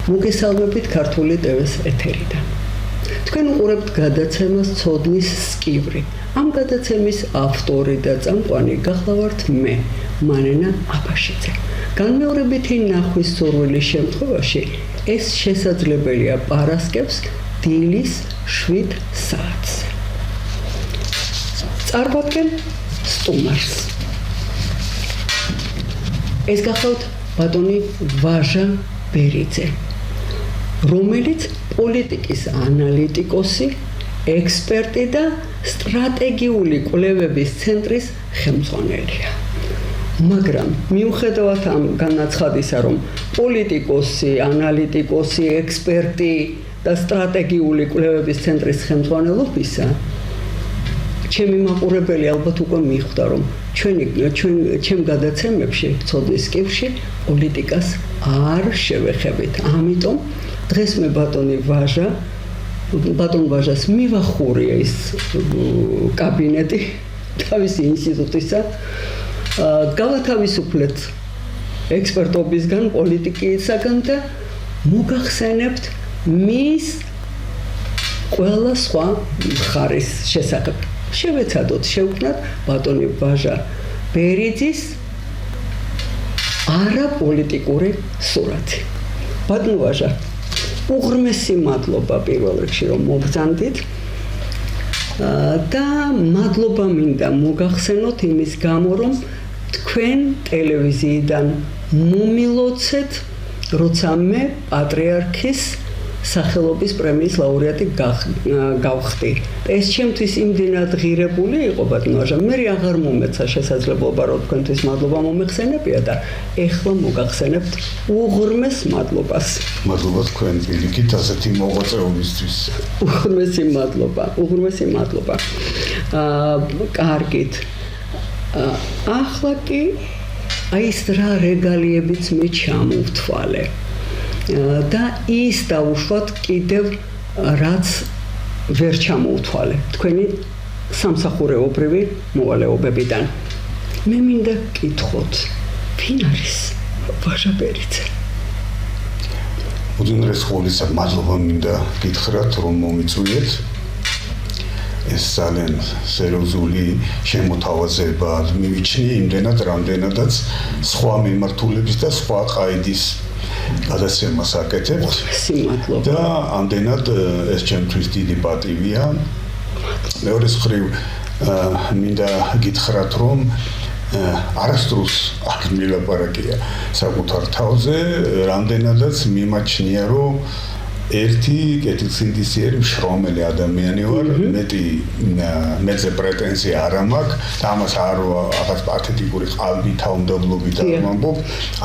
მოგესალმებით ქართული ტევეს ეთერიდან. თქვენ უყურებთ გადაცემას ცოდნის სკივრი. ამ გადაცემის ავტორი და წამყვანი გახლავართ მე, მანენა აბაშიძე. განმეორებითი ნახვის სურვილის შემთხვევაში ეს შესაძლებელია პარასკევს დილის 7 საათზე. წარმოვადგენ სტუმარს. ეს გახლავთ ბატონი ვაჟა ბერიძე, რომელიც პოლიტიკის ანალიტიკოსი, ექსპერტი და სტრატეგიული კვლევების ცენტრის ხელმძღვანელია. მაგრამ მიუხედავად ამ განაცხადისა, რომ პოლიტიკოსი, ანალიტიკოსი, ექსპერტი და სტრატეგიული კვლევების ცენტრის ხელმძღვანელობისა, ჩემი მაყურებელი ალბათ უკვე მიხვდა, რომ ჩემ გადაცემებში, ცოდნის სკივში პოლიტიკას არ შევეხებით. ამიტომ დღეს მე ბატონ ვაჟას მივახურია ის კაბინეტი თავისი ინსტიტუტისა. გავათავისუფლეთ ექსპერტობისგან, პოლიტიკისაგან და მოგახსენებთ მის ყველა სხვა მხარის შესახებ. შევეცადოთ შევქმნათ ბატონი ვაჟა ბერიძის არაპოლიტიკური სურათი. ბატონ ვაჟა, უღრმესი მადლობა პირველ რიგში, რომ მოგზანდით და მადლობა მინდა მოგახსენოთ იმის გამო, რომ თქვენ ტელევიზიიდან მომილოცეთ, როცა მე პატრიარქის სახელობის პრემიის ლაურეატი გავხდი. ეს ჩემთვის იმდენად ღირებული იყო, ბატონ ვაჟა, მე აღარ მომეცა შესაძლებლობა, რომ თქვენთვის მადლობა მომეხსენებია და ეხლა მოგახსენებთ უღრმეს მადლობას. მადლობა თქვენ პირიქით ასეთი მოღვაწეობისთვის. უღრმესი მადლობა. კარგით. ახლა კი აი ეს რა რეგალიებიც მე ჩამოვთვალე. და ის დაუშვათ კიდევ რაც ვერ ჩამოვთვალე თქვენი სამსახურეობრივი მოვალეობებიდან. მე მინდა გკითხოთ, ვინ არის ვაჟა ბერიძე? უძინრეს ხოლისა მადლობა მინდა გითხრათ, რომ მომიწვიეთ. ეს ძალიან სერიოზული შემოთავაზება მივიჩნი იმდენად, რამდენადაც სხვა მიმართულების და სხვა ყაიდის გადაცემას აკეთებთ და ამდენად ეს ჩემთვის დიდი პატივია. მეორე მხრივ მინდა გითხრათ, რომ არასდროს აქ მილაპარაკია საკუთარ თავზე, რამდენადაც მიმაჩნია, რომ ერთი კეთილსინდისიერი მშრომელი ადამიანი ვარ, მეზე პრეტენზია არ მაქვს და ამას არ რაღაც პათეტიკური ყალბით, თავმდაბლობით არ ვამბობ,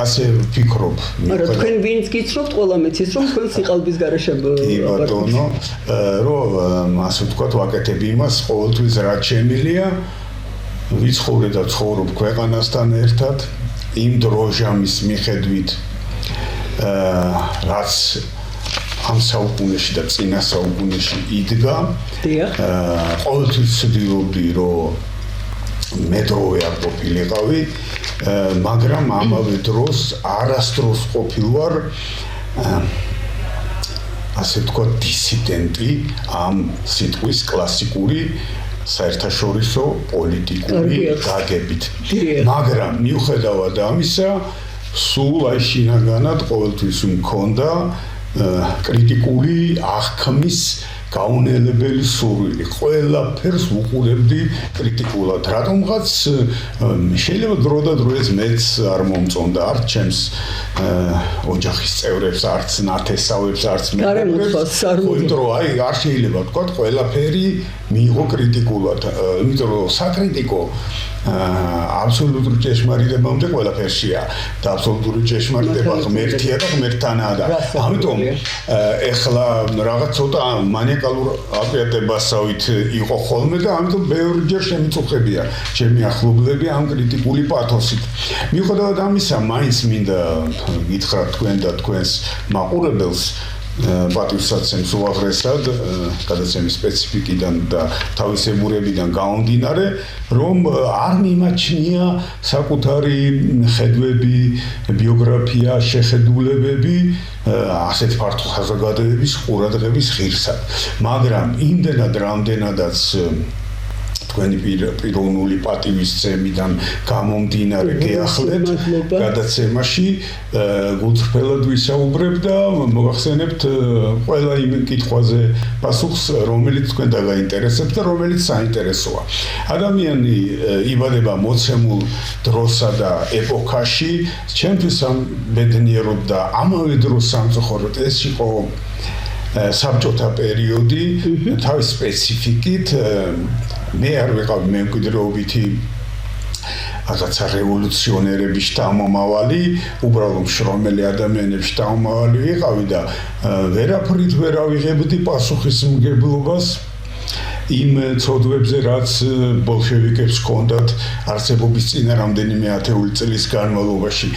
ასე ვფიქრობ. მაგრამ თქვენ ვინც გიცნობთ, ყველა მეცის რომ თქვენ სიყალბის გარეშე ბატონო, რომ ასე ვთქვათ, ვაკეთებ იმას, ყოველთვის რაც შემილია, ვიცხოვრე და ცხოვრობ ქვეყანასთან ერთად, იმ დროჟამის მიხედვით, რაც ამ საუკუნეში და წინა საუკუნეში იდგა. ყოველთვის ვცდილობდი, რომ მედროვე არ ყოფილიყავი, მაგრამ ამავე დროს არასდროს ყოფილვარ ასე ვთქვათ დისიდენტი ამ სიტყვის კლასიკური საერთაშორისო პოლიტიკური გაგებით. მაგრამ მიუხედავად ამისა, სულ აი შინაგანად ყოველთვის მქონდა კრიტიკული აღქმის გაუნელებელი სურვილი. ყველაფერს უყურებდი კრიტიკულად. რატომღაც შეიძლება დრო და დრო ეს მეც არ მომწონდა, არც ჩემს ოჯახის წევრებს, არც ნათესავებს, არც მეგობრებს. იმიტომ რომ აი არ შეიძლება თქვა ყველაფერი მიიღო კრიტიკულად. იმიტომ რომ საკრიტიკო აბსოლუტური ჭეშმარიტებამდე ყველაფერშია და აბსოლუტური ჭეშმარიტება ღმერთია და ღმერთთანაა და ამიტომ ეხლა რაღაც ცოტა მანიაკალურ აპიატებასავით იყო ხოლმე და ამიტომ ბევრჯერ შემიწუხებია ჩემი ახლობლები ამ კრიტიკული პათოსით. მიუხედავად ამისა, მაინც მინდა გითხრათ თქვენ და თქვენს მაყურებელს, პატივსაცემს უაღრესად გადაცემის სპეციფიკიდან და თავისებურებიდან გამომდინარე, რომ არ მიმაჩნია საკუთარი ხედვები, ბიოგრაფია, შეხედულებები ასეთ ფართო საზოგადოების ყურადღების ღირსად. მაგრამ იმდენად რამდენადაც თქვენი პიროვნული პატივისცემიდან გამომდინარე გეახლეთ გადაცემაში გულწრფელად ვისაუბრებ და მოგახსენებთ ყველა იმ კითხვაზე პასუხს, რომელიც თქვენ დაგაინტერესებთ და რომელიც საინტერესოა. ადამიანი იბადება მოცემულ დროსა და ეპოქაში, ჩემთვის ბედნიერობდა ამავე დროს სამწუხაროდ ეს იყო საბჭოთა პერიოდი თავის სპეციფიკით მე არ ვიყავ მემკვიდრეობითი რაღაცა რევოლუციონერების შთამომავალი, უბრალოდ შრომელი ადამიანების შთამომავალი ვიყავი და ვერაფრით ვერ ავიღებდი პასუხისმგებლობას იმ ცოდვებზე, რაც ბოლშევიკებს ჰქონდათ არსებობის წინა რამდენიმე ათეული წლის განმავლობაში,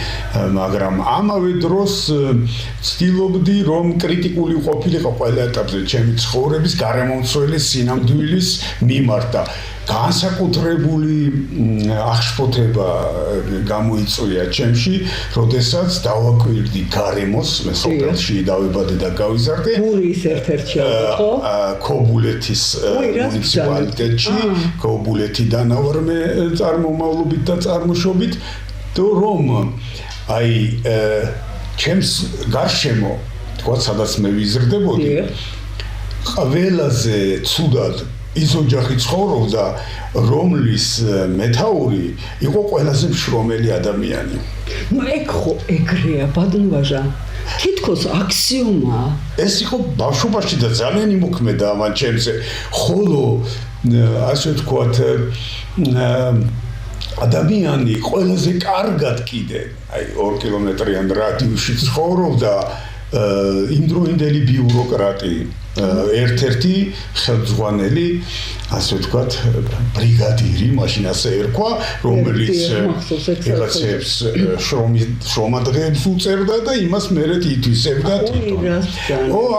მაგრამ ამავე დროს ვცდილობდი, რომ კრიტიკული ყოფილიყო ყველა ეტაპზე ჩემი ცხოვრების გარემომცველის სინამდვილის მიმართ და განსაკუთრებული აღშფოთება გამოიწვია ჩემში, როდესაც დავაკვირდი გარემოს, მე სოფელში დავებადე და გავიზარდე. გულის ერთ-ერთი ხო? ქობულეთის მუნიციპალიტეტში, ქობულეთიდან ვარ მე წარმომავლობით და წარმოშობით, რომ აი ჩემს გარშემო, თქვა, სადაც მე ვიზრდებოდი, ყველაზე ცუდად ის ოჯახი ცხოვრობდა, რომლის მეთაური იყო ყველაზე მშრომელი ადამიანი. ნუ ეგ ხო ეგრეა, ბადნვაჟა. თითქოს აქსიომაა. ეს იყო ბავშვობაში და ძალიან იმოქმედა ამან ჩემზე. ხოლო ასე ვთქვათ, ადამიანი ყველაზე კარგად კიდე, აი 2 კილომეტრიან რადიუსში ცხოვრობდა იმდროინდელი ბიუროკრატი, ერთ-ერთი ხელმძღვანელი, ასე ვთქვათ, ბრიგადირი, მაშინ ასე ერქვა, რომელიც რაღაცებს შრომადღეებს უწერდა და იმას მერე ითვისებდა თვითონ.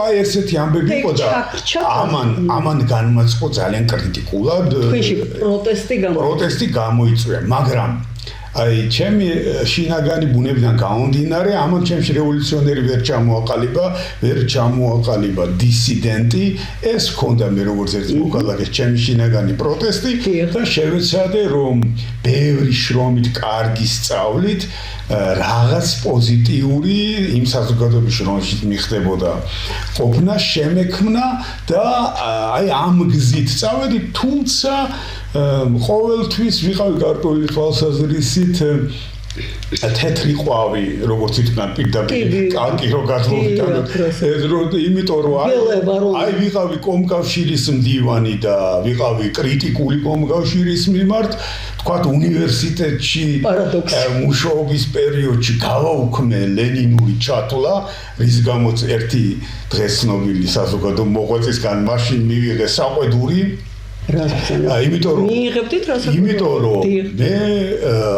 აი ესეთი ამბები იყო და ამან განმაწყო ძალიან კრიტიკულად. თქვენში პროტესტი გამოიწვია, მაგრამ აი ჩემი შინაგანი ბუნებიდან გამომდინარე, ამან ჩემში რევოლუციონერი ვერ ჩამოაყალიბა დისიდენტი, ეს ჰქონდა მე როგორც ერთი მოქალაქეს ჩემი შინაგანი პროტესტი და შევეცადე, რომ ბევრი შრომით, კარგი სწავლით რაღაც პოზიტიური იმ საზოგადოების რომელშიც მიხდებოდა ყოფნა შემექმნა და აი ამ გზით წავედი, თუმცა ყოველთვის ვიყავი გარკვეული თვალსაზრისით თეთრი ყვავი, როგორც ითქვა პირდაპირ კარგი რო გადმოვიტანოთ, იმიტომ რომ აი ვიყავი კომკავშირის მდივანი და ვიყავი კრიტიკული კომკავშირის მიმართ, თქვათ უნივერსიტეტში მუშაობის პერიოდში გავაუქმე ლენინური ჩათვლა, რის გამოც ერთი დღესნობილი საზოგადო მოღვაწისგან მაშინ მივიღე საყვედური. იმიტომ რომ მე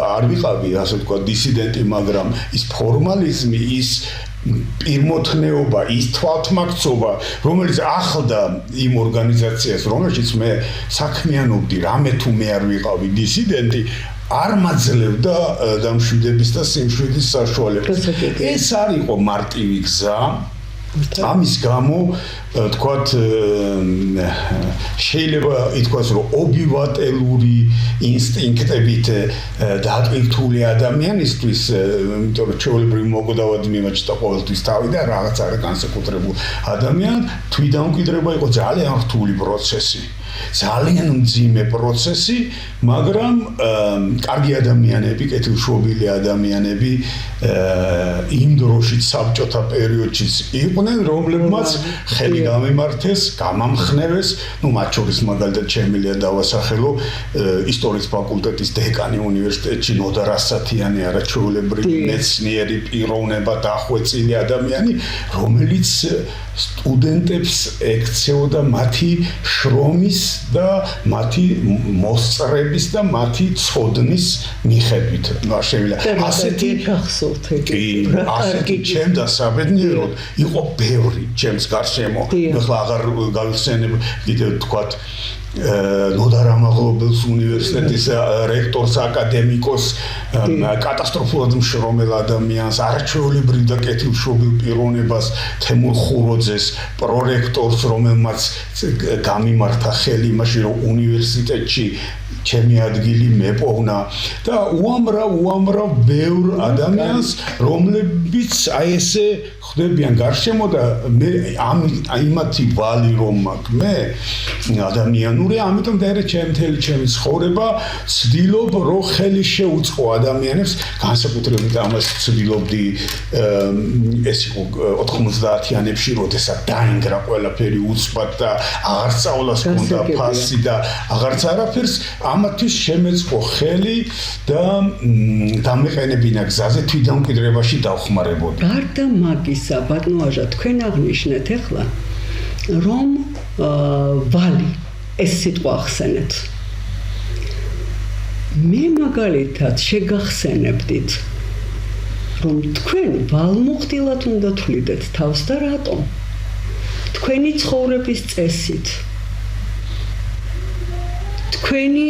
არ ვიყავი ასე ვთქვათ დისიდენტი, მაგრამ ის ფორმალიზმი, ის პირმოთნეობა, ის თვალთმაქცობა, რომელიც ახლდა იმ ორგანიზაციას, რომელშიც მე საქმიანობდი, რამე თუ მე არ ვიყავი დისიდენტი, არ მაძლევდა დამშვიდების და სიმშვიდის საშუალებას. ეს არ იყო მარტივი გზა. ამის გამო თქვათ შეიძლება ითქვას, რომ ობივატელური ინსტინქტებით დატვირთული ადამიანისთვის, იმიტომ რომ ჩვეულებრივი მოგდავად მიმაჩნდა ყოველთვის თავი და რაღაც არა განსაკუთრებულ ადამიანად, თვითდამკვიდრება იყო ძალიან რთული პროცესი. ძალიან მძიმე პროცესი, მაგრამ კარგი ადამიანები, კეთილშობილი ადამიანები იმ დროშიც საბჭოთა პერიოდშიც იყვნენ, რომლებმაც ხელი გამემართეს, გამამხნევეს, მათ შორის მაგალითად შემიძლია დავასახელო ისტორიის ფაკულტეტის დეკანი უნივერსიტეტში ნოდა რასათიანი, არაჩვეულებრივი მეცნიერი პიროვნება, დახვეწილი ადამიანი, რომელიც სტუდენტებს ექცეოდა მათი შრომის და მათი მოსწრების და მათი ცოდნის მიხედვით. ასეთი გახსოვთ ასეთი ჩემ და საბედნიეროდ იყო ბევრი ჩემს გარშემო. ახლა აღარ გავიხსენებ კიდევ თქვათ ნოდარ ამაღლობელს უნივერსიტეტის რექტორს აკადემიკოს კატასტროფულად მშრომელ ადამიანს არაჩვეულებრივ და კეთილშობილ პიროვნებას თემურ ხუროძეს პრორექტორს რომელმაც გამიმართა ხელი იმაში რომ უნივერსიტეტში ჩემი ადგილი მეპოვნა და უამრავ ბევრ ადამიანს რომლებიც აი ესე ხდებიან გარშემო და მე იმათი ვალი რომ მაქვს მე ადამიანური ამიტომ და ჩემი ცხოვრება ცდილობ რომ ხელი შეუწყო ადამიანებს განსაკუთრებით ამას ცდილობდი ეს იყო 90-იანებში როდესაც დაინგრა ყველაფერი უცბად და აღარ სწავლას ჰქონდა ფასი და აღარც არაფერს ამათთვის შემეწყო ხელი და დამეყენებინა გზაზე თვითდამკვიდრებაში დავხმარებოდი. გარდა მაგისა, ბატონო აჟა, თქვენ აღნიშნეთ ახლა, რომ ვალი ეს სიტყვა ახსენეთ. მე მაგალითად შეგახსენებდით, რომ თქვენ ვალმუხტილად უნდა თვლიდეთ თავს და რატომ? თქვენი ცხოვრების წესით თქვენი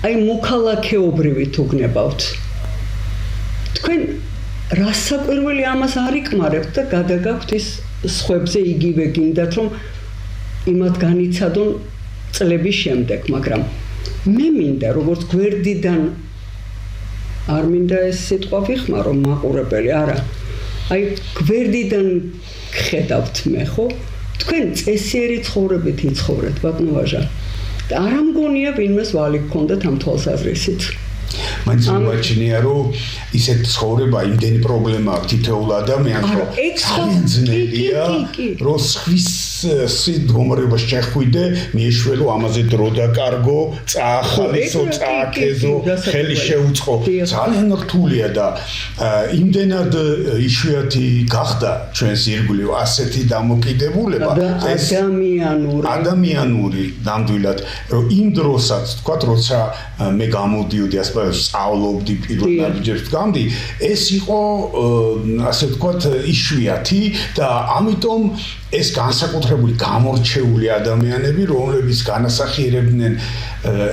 აი მოქალაქეობრივით უგნებავთ. თქვენ რას საკვირველი ამას არ იკმარებთ და გადაგაქვთ ის სხვებზე იგივე გინდათ რომ იმათ განიცადონ წლების შემდეგ, მაგრამ მე მინდა როგორც გვერდიდან არ მინდა ეს სიტყვა ვიხმარო მაყურებელი, არა. აი გვერდიდან ხედავთ მე ხო? თქვენ წესიერი ცხოვრებით იცხოვრეთ, ბატონო ვაჟა. და არ ამგონია ვინმეს ვალი გქონდათ ამ თვალსაზრისით. მაინც მოაჩნია რომ ისეთ ცხოვრება იმდენი პრობლემა აქვს თითოეულ ადამიანს რომ ძალიან ძნელია რომ სხვის მდგომარეობას შეხვიდე მიეშველო ამაზე დრო დაკარგო წაახალისო წააქეზო ხელი შეუწყო ძალიან რთულია და იმდენად იშვიათი გახდა ჩვენს ირგვლივ ასეთი დამოკიდებულება ადამიანური ნამდვილად რომ იმ დროსაც თქვა როცა მე გამოდიოდი ასე სწავლობდი პირველ ნაბიჯებს გამდი ეს იყო ასე ვთქვათ იშვიათი და ამიტომ ეს განსაკუთრებული გამორჩეული ადამიანები რომლებიც განასახიერებდნენ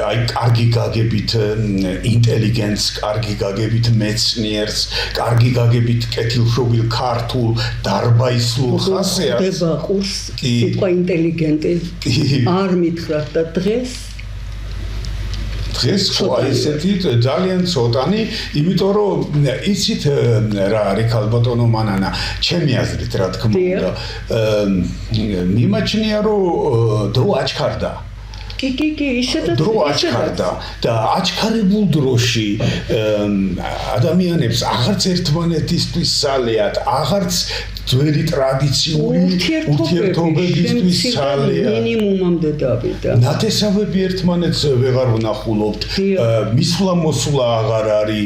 აი კარგი გაგებით ინტელიგენტს, კარგი გაგებით მეცნიერს, კარგი გაგებით კეთილშობილ ქართულ დარბაისლურ ხასიათს ხდება ყურს სიტყვა ინტელიგენტი არ მითხრათ და დღეს ესეთი ძალიან ცოტანი, იმიტომ რომ იცით რა არის ალბათონო მანანა, ჩემი აზრით რა თქმა უნდა, მიმაჩნია რომ დრო აჩქარდა. კი, ისედაც დრო აჩქარდა და აჩქარებულ დროში ადამიანებს აღარც ერთმანეთისთვის სალეათ, აღარც ძველი ტრადიციული ურთიერთობებისთვის სალეათ. მინიმუმამდე დავიდა. ნათესავები ერთმანეთს ვეღარ ვნახულობთ. მისვლა-მოსვლა აღარ არის.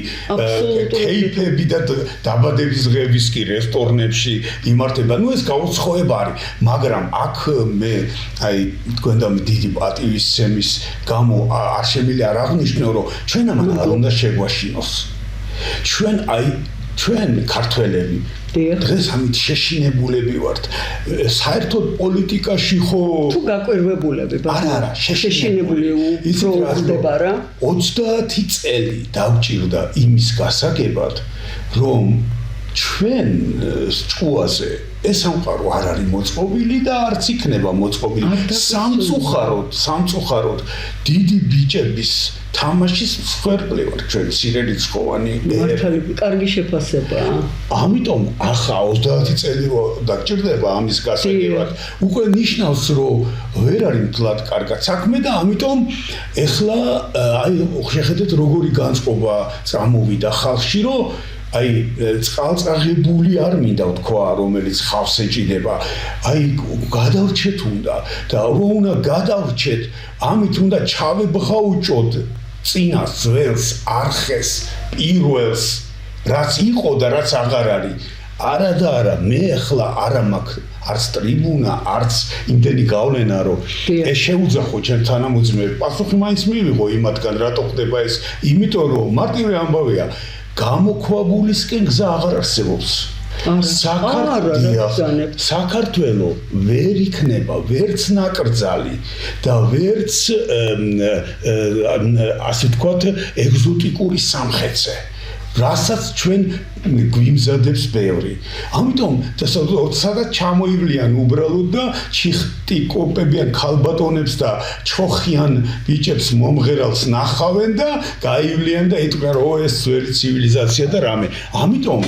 კეიფები და დაბადების დღეების კი რესტორნებში იმართება. ნუ ეს გაუცხოება არის, მაგრამ აქ მე აი თქვენ და დიდი პატივისცემის გამო არ შემიძლია არ აღნიშნო, რომ ჩვენ ამან არ უნდა შეგვაშინოს. ჩვენ ქართველები დღეს ამით შეშინებულები ვართ. საერთოდ პოლიტიკაში ხო თუ გაკვირვებულები არა, შეშინებული უბრალოდ რა 30 წელი დავჭირდა იმის გასაგებად, რომ ჩვენ ჭუაზე ეს სამყარო არ არის მოწყობილი და არც იქნება მოწყობილი. სამწუხაროდ დიდი ბიჭების თამაშის მსხვერპლი ვარ ჩვენ სირერიცხოვანი მართალი კარგი შეფასებაა. ამიტომ ახლა 30 წელი დაგჭირდება ამის გასაგებად. უკვე ნიშნავს რომ ვერ არის მთლად კარგად საქმე და ამიტომ ახლა აი შეხედეთ როგორი განწყობა წამოვიდა ხალხში რომ აი წყალწაღებული არ მინდა თქვა რომელიც ხავს ეჭიდება აი გადავრჩეთ უნდა და რომ უნდა გადავრჩეთ ამით უნდა ჩავებღაუჭოთ წინას ძველს არხეს პირველს რაც იყო და რაც აღარ არის არა და არა მე ახლა არა მაქვს არც ტრიბუნა, არც იმდენი გავლენა, რომ ეს შეუძახო ჩემ თანამოძმეებს. პასუხი მაინც მივიღო იმათგან, რატო ხდება ეს? იმიტომ რომ მარტივი ამბავია, გამოქვაბულისკენ გზა აღარ არსებობს. საქართველო ვერ იქნება ვერც ნაკრძალი და ვერც ასე ვთქვათ ეგზოტიკური სამხეცე. რასაც ჩვენ გვიმზადებს ბევრი. ამიტომ სადაც ჩამოივლიან უბრალოდ და ჩიხტიკოპებიან ქალბატონებს და ჩოხიან ბიჭებს მომღერალს ნახავენ და გაივლიან და იტყვიან რომ ეს ძველი ცივილიზაცია და რამე. ამიტომ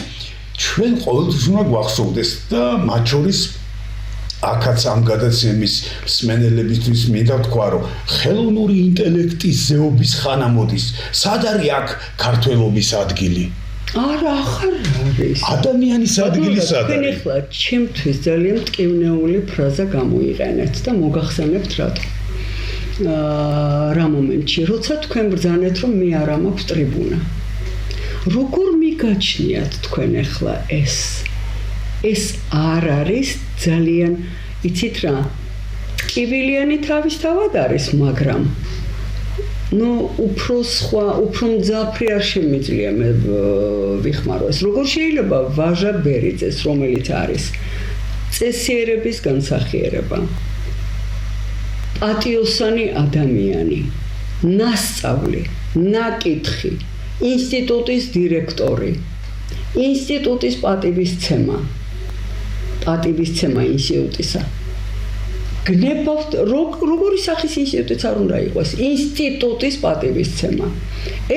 ჩვენ ყოველთვის უნდა გვახსოვდეს და მათ შორის აქაც ამ გადაცემის მსმენელებისთვის მინდა ვთქვა, რომ ხელოვნური ინტელექტის ზეობის ხანა მოდის. სად არის აქ ქართველობის ადგილი? არა, ახარ არის. ადამიანის ადგილი სად არის? თქვენ ახლა ჩემთვის ძალიან მტკივნეული ფრაზა გამოიყენეთ და მოგახსენებთ რატო. რა მომენტში, როცა თქვენ ბრძანეთ, რომ მე არ მაქვს ტრიბუნა. როგორ მიგაჩნიათ თქვენ ახლა ეს? ეს არ არის ძალიან, იცით რა, ტკივილიანი თავისთავად არის, მაგრამ უფრო სხვა, უფრო მძაფრი არ შემიძლია მე ვიხმარო ეს. როგორ შეიძლება ვაჟა ბერიძეს, რომელიც არის წესიერების განსახიერება, პატიოსანი ადამიანი, ნასწავლი, ნაკითხი, ინსტიტუტის დირექტორი, ინსტიტუტის პატივისცემა ინსტიტუტისა. გნებავთ, როგორი სახის ინსტიტუტიც არ უნდა იყოს, ინსტიტუტის პატივისცემა.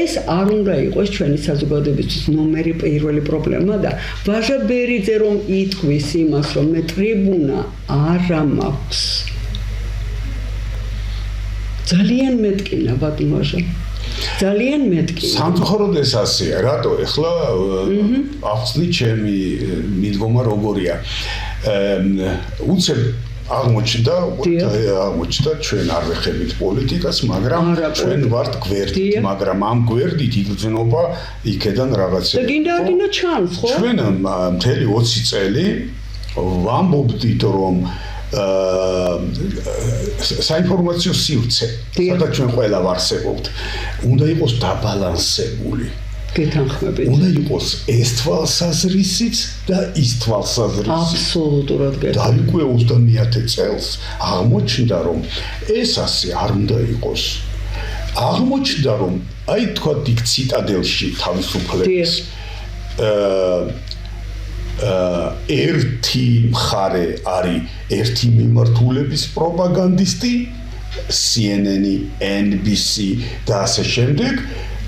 ეს არ უნდა იყოს ჩვენი საზოგადოებისთვის ნომერი პირველი პრობლემა და ვაჟა ბერიძე რომ იტყვის იმას, რომ მე ტრიბუნა არ მაქვს. ძალიან მეტკინა ბატონო. ძალიან მეტკინა. სამწუხაროდ ეს ასეა. რატო? ეხლა ახსნი ჩემი მიდგომა როგორია. უცებ აღმოჩნდა ჩვენ არ ვეხებით პოლიტიკას, მაგრამ ჩვენ ვართ გვერდით, მაგრამ ამ გვერდით იგრძნობა იქედან რაღაცა. და გინდა ჩანს, ხო? ჩვენ მთელი 20 წელი ვამბობდით, რომ საინფორმაციო სივრცე, სადაც ჩვენ ყველა ვარსებობთ, უნდა იყოს დაბალანსებული. გეთანხმებით. უნდა იყოს ეს თვალსაზრისით და ის თვალსაზრისით. აბსოლუტურად გეთანხმებით. დაიკვე 21 წელს აღმოჩნდა, რომ ეს ასე არ უნდა იყოს. აღმოჩნდა, რომ აი თქვა დიდ ციტადელში თავისუფლების ერთი მხარე არის ერთი მიმართულების პროპაგანდისტი, CNN, NBC და ასე შემდეგ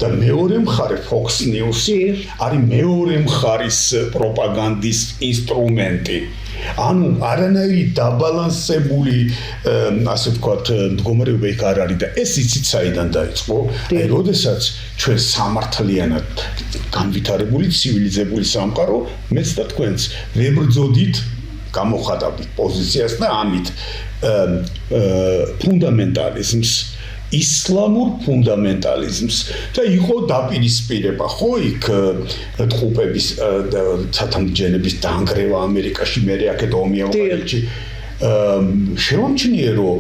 და მეორე მხარე Fox News არის მეორე მხარის პროპაგანდის ინსტრუმენტი. ანუ არანაირი დაბალანსებული ასე ვთქვათ მდგომარეობა იქ არ არის და ეს იცით საიდან დაიწყო? აი როდესაც ჩვენ სამართლიანად განვითარებული ცივილიზებული სამყარო მეც და თქვენც ვებრძოდით გამოხატავდით პოზიციას და ამით ფუნდამენტალიზმს, ისლამურ ფუნდამენტალიზმს და იყო დაპირისპირება, ხო, იქ ტყუპების ცათამბჯენების დაანგრევა ამერიკაში, მერე აქეთ ომი ავღანეთში. შევამჩნიე, რომ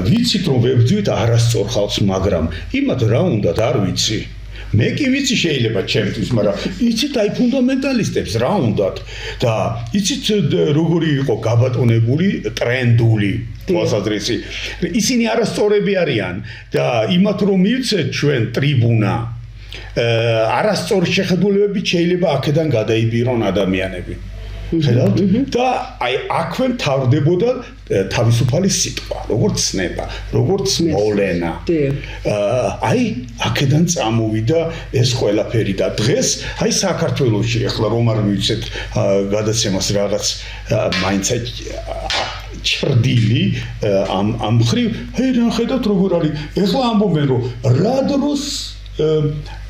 ვიცით, რომ ვებრძვით არასწორ ხალხს, მაგრამ იმათ რა უნდათ, არ ვიცი. მე კი ვიცი შეიძლება ჩემთვის, მაგრამ იცით აი ფუნდამენტალისტებს რა უნდათ და იცით როგორი იყო გაბატონებული ტრენდული თვალსაზრისი. ისინი არასწორები არიან და იმათ რომ მივცეთ ჩვენ ტრიბუნა არასწორი შეხედულებებით შეიძლება აქედან გადაიბირონ ადამიანები. ხედავთ? და აი აქვე მთავრდებოდა თავისუფალი სიტყვა, როგორც ცნება, როგორც მოვლენა. აი აქედან წამოვიდა ეს ყველაფერი და დღეს აი საქართველოში ახლა რომ არ მივიცეთ გადაცემას რაღაც მაინც ჩრდილი ამ ხრივ, აი რა ხედავთ როგორ არის. ახლა ამბობენ რომ რა დროს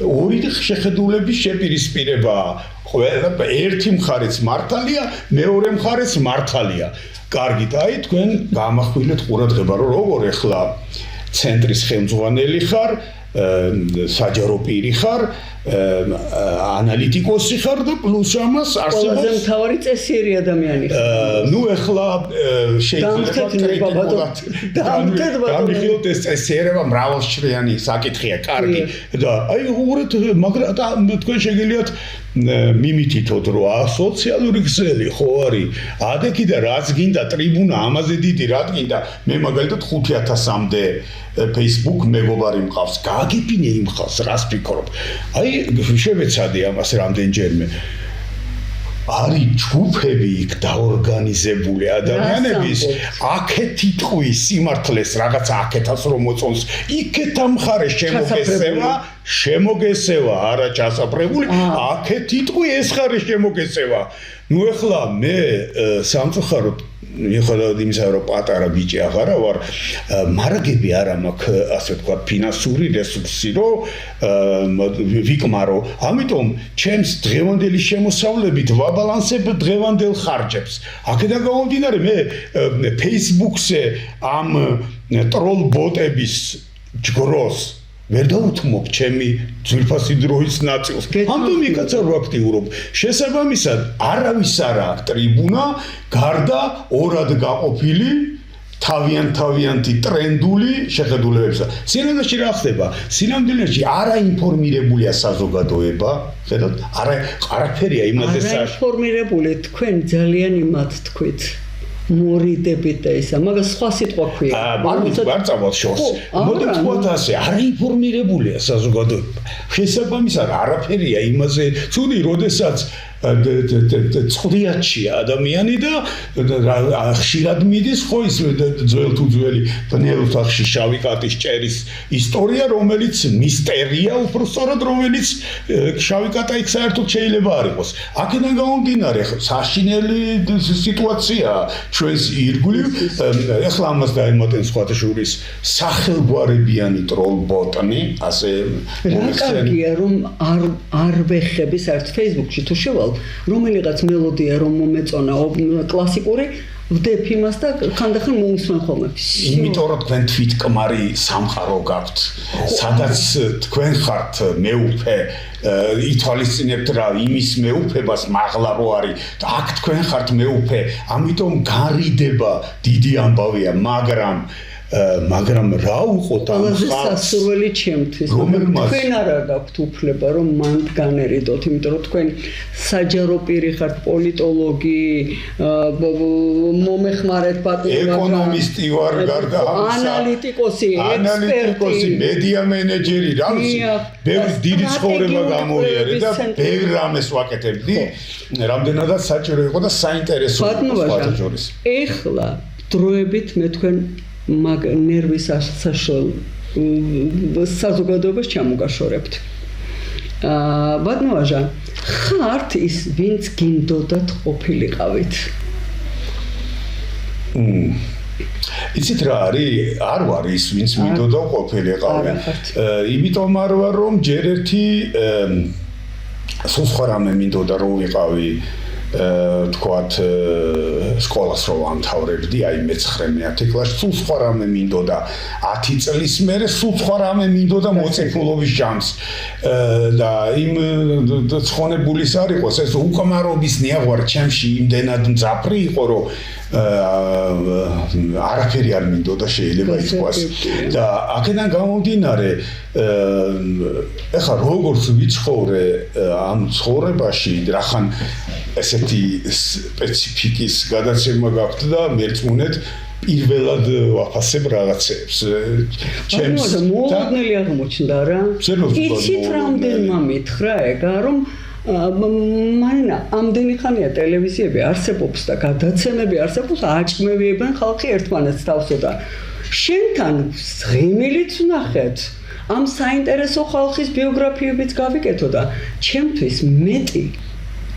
ორი შეხედულების შეპირისპირებაა. ყველა ერთი მხარეც მართალია, მეორე მხარეც მართალია. კარგი, აი თქვენ გამახვილეთ ყურადღება, რომ როგორ ახლა ცენტრის ხელმძღვანელი ხარ, საჯარო პირი ხარ ანალიტიკოსი ხარ და პლუს ამას არსებობს ყველაზე მთავარი წესიერი ადამიანი ხარ. ნუ ეხლა შეიძლება გამიხილოთ ეს წესიერება მრავალშრიანი საკითხია, კარგი და აი უყურეთ, მაგრამ თქვენ შეგიძლიათ მიმითითოთ რომ სოციალური ქსელი ხო არის ადექი და რაც გინდა ტრიბუნა ამაზე დიდი რა გინდა მე მაგალითად 5000-მდე Facebook მეგობარი მყავს გააგებინე იმ ხალხს რას ფიქრობ აი შევეცადე ამას რამდენჯერმე არის ჯგუფები იქ დაორგანიზებული ადამიანების აქეთი ტყვის სიმართლეს რაღაც აქეთას რომ მოწონს იქეთ ამხარე შემოგესევა არა ჩასაფრებული აქეთი ტყვი ეს ხარ შემოგესევა ნუ ეხლა მე სამწუხაროდ მიუხედავად იმისა რომ პატარა ბიჭი აღარა ვარ მარაგები არა მაქვს ასე ვთქვათ ფინანსური რესურსი რომ ვიკმარო ამიტომ ჩემს დღევანდელი შემოსავლებით ვაბალანსებ დღევანდელ ხარჯებს აქედან გამომდინარე მე Facebook-ზე ამ ტროლ ბოტების ჯგროს ვერ დავუთმობ ჩემი ძვირფასი დროის ნაწილს. ამიტომ იქაც არ ვაქტიურობ. შესაბამისად, არავის არ აქვს ტრიბუნა, გარდა ორად გაყოფილი თავიანთი ტრენდული შეხედულებებისა. სინამდვილეში რა ხდება? სინამდვილეში არაინფორმირებულია საზოგადოება. ხედავთ? არაფერია იმაზე არაინფორმირებული თქვენ ძალიან იმათ თქვით. მორიდებით და ისა, მაგას სხვა სიტყვა ქვია. არ წავალ შორს. მოდით ვთქვათ ასე, არაინფორმირებულია საზოგადოება. შესაბამისად, არაფერია იმაზე, ცუდი, როდესაც წვრიათშია ადამიანი და ხშირად მიდის ხო ის ძველ თუ ძველი ბნელ ოთახში შავი კატის ჭერის ისტორია, რომელიც მისტერია, უბრალოდ რომელიც შავი კატა იქ საერთოდ შეიძლება არ იყოს. აქედან გამომდინარე, საშინელი სიტუაცია ჩვენს ირგვლივ, ეხლა ამას დაემატენ სხვათა შორის სახელგვარებიანი ტროლბოტნი, ასე კარგია რომ არ ვეხები საერთოდ Facebook-ში თუ შევალ რომელიღაც მელოდია რომ მომეწონა კლასიკური ვდებ იმას და ხანდახან მომსმენ ხოლმე. იმიტომ რომ თქვენ თვითკმარი სამყარო გაქვთ, სადაც თქვენ ხართ მეუფე, ითვალისწინებთ რა იმის მეუფებას მაღლა რო არის და აქ თქვენ ხართ მეუფე, ამიტომ გარიდება დიდი ამბავია, მაგრამ რა უყოთ ამ ხალხს? სასურველი ჩემთვის. თქვენ არა გაქვთ უფლება რომ მან განერიდოთ, იმიტომ რომ თქვენ საჯარო პირი ხართ, პოლიტოლოგი, მომეხმარეთ პატრონაჟი, ეკონომისტი ვარ გარდა ამისა, ანალიტიკოსი, ექსპერტი, მედია მენეჯერი, რა ვიცი, ბევრი დიდი ცხოვრება გამოვიარე და ბევრ რამეს ვაკეთებდი, რამდენადაც საჭირო იყო და საინტერესო იყო შორის. ეხლა დროებით მე თქვენ მაგ ნერვის საშუალ საზოგადოებას ჩამოგაშორებთ. ბატონოჟა, ხართ ის, ვინც გინდოდათ ყოფილიყავით? იცით რა არის? არ ვარ ის, ვინც მინდოდა ყოფილიყავი. იმიტომ არ ვარ, რომ ჯერ ერთი სულ სხვა რამე მინდოდა რომ ვიყავი თქვათ სკოლას რო ამთავრებდი, აი მე-9-10 კლასში, სულ სხვა რამე მინდოდა 10 წლის მერე, სულ სხვა რამე მინდოდა მოწიფულობის ჟამს და იმ ცხონებულის არ იყოს ეს უკმარობის ნიაღვარი ჩემში იმდენად მძაფრი იყო, რომ არაფერი არ მინდოდა შეიძლება ითქვას და აქედან გამომდინარე ეხლა როგორც ვიცხოვრე ამ ცხოვრებაში რახან ესეთი სპეციფიკის გადაცემა გაქვთ და მერწმუნეთ პირველად ვაფასებ რაღაცებს ჩემს მოულოდნელი აღმოჩნდა რა იცით რამდენმა მითხრა ეგა რომ მაინა ამდენი ხანია ტელევიზიები არსებობს და გადაცემები არსებობს აჭმევიებენ ხალხი ერთმანეთს თავსო და შენთან ღიმილიც ვნახეთ ამ საინტერესო ხალხის ბიოგრაფიებიც გავიკეთო და ჩემთვის მეტი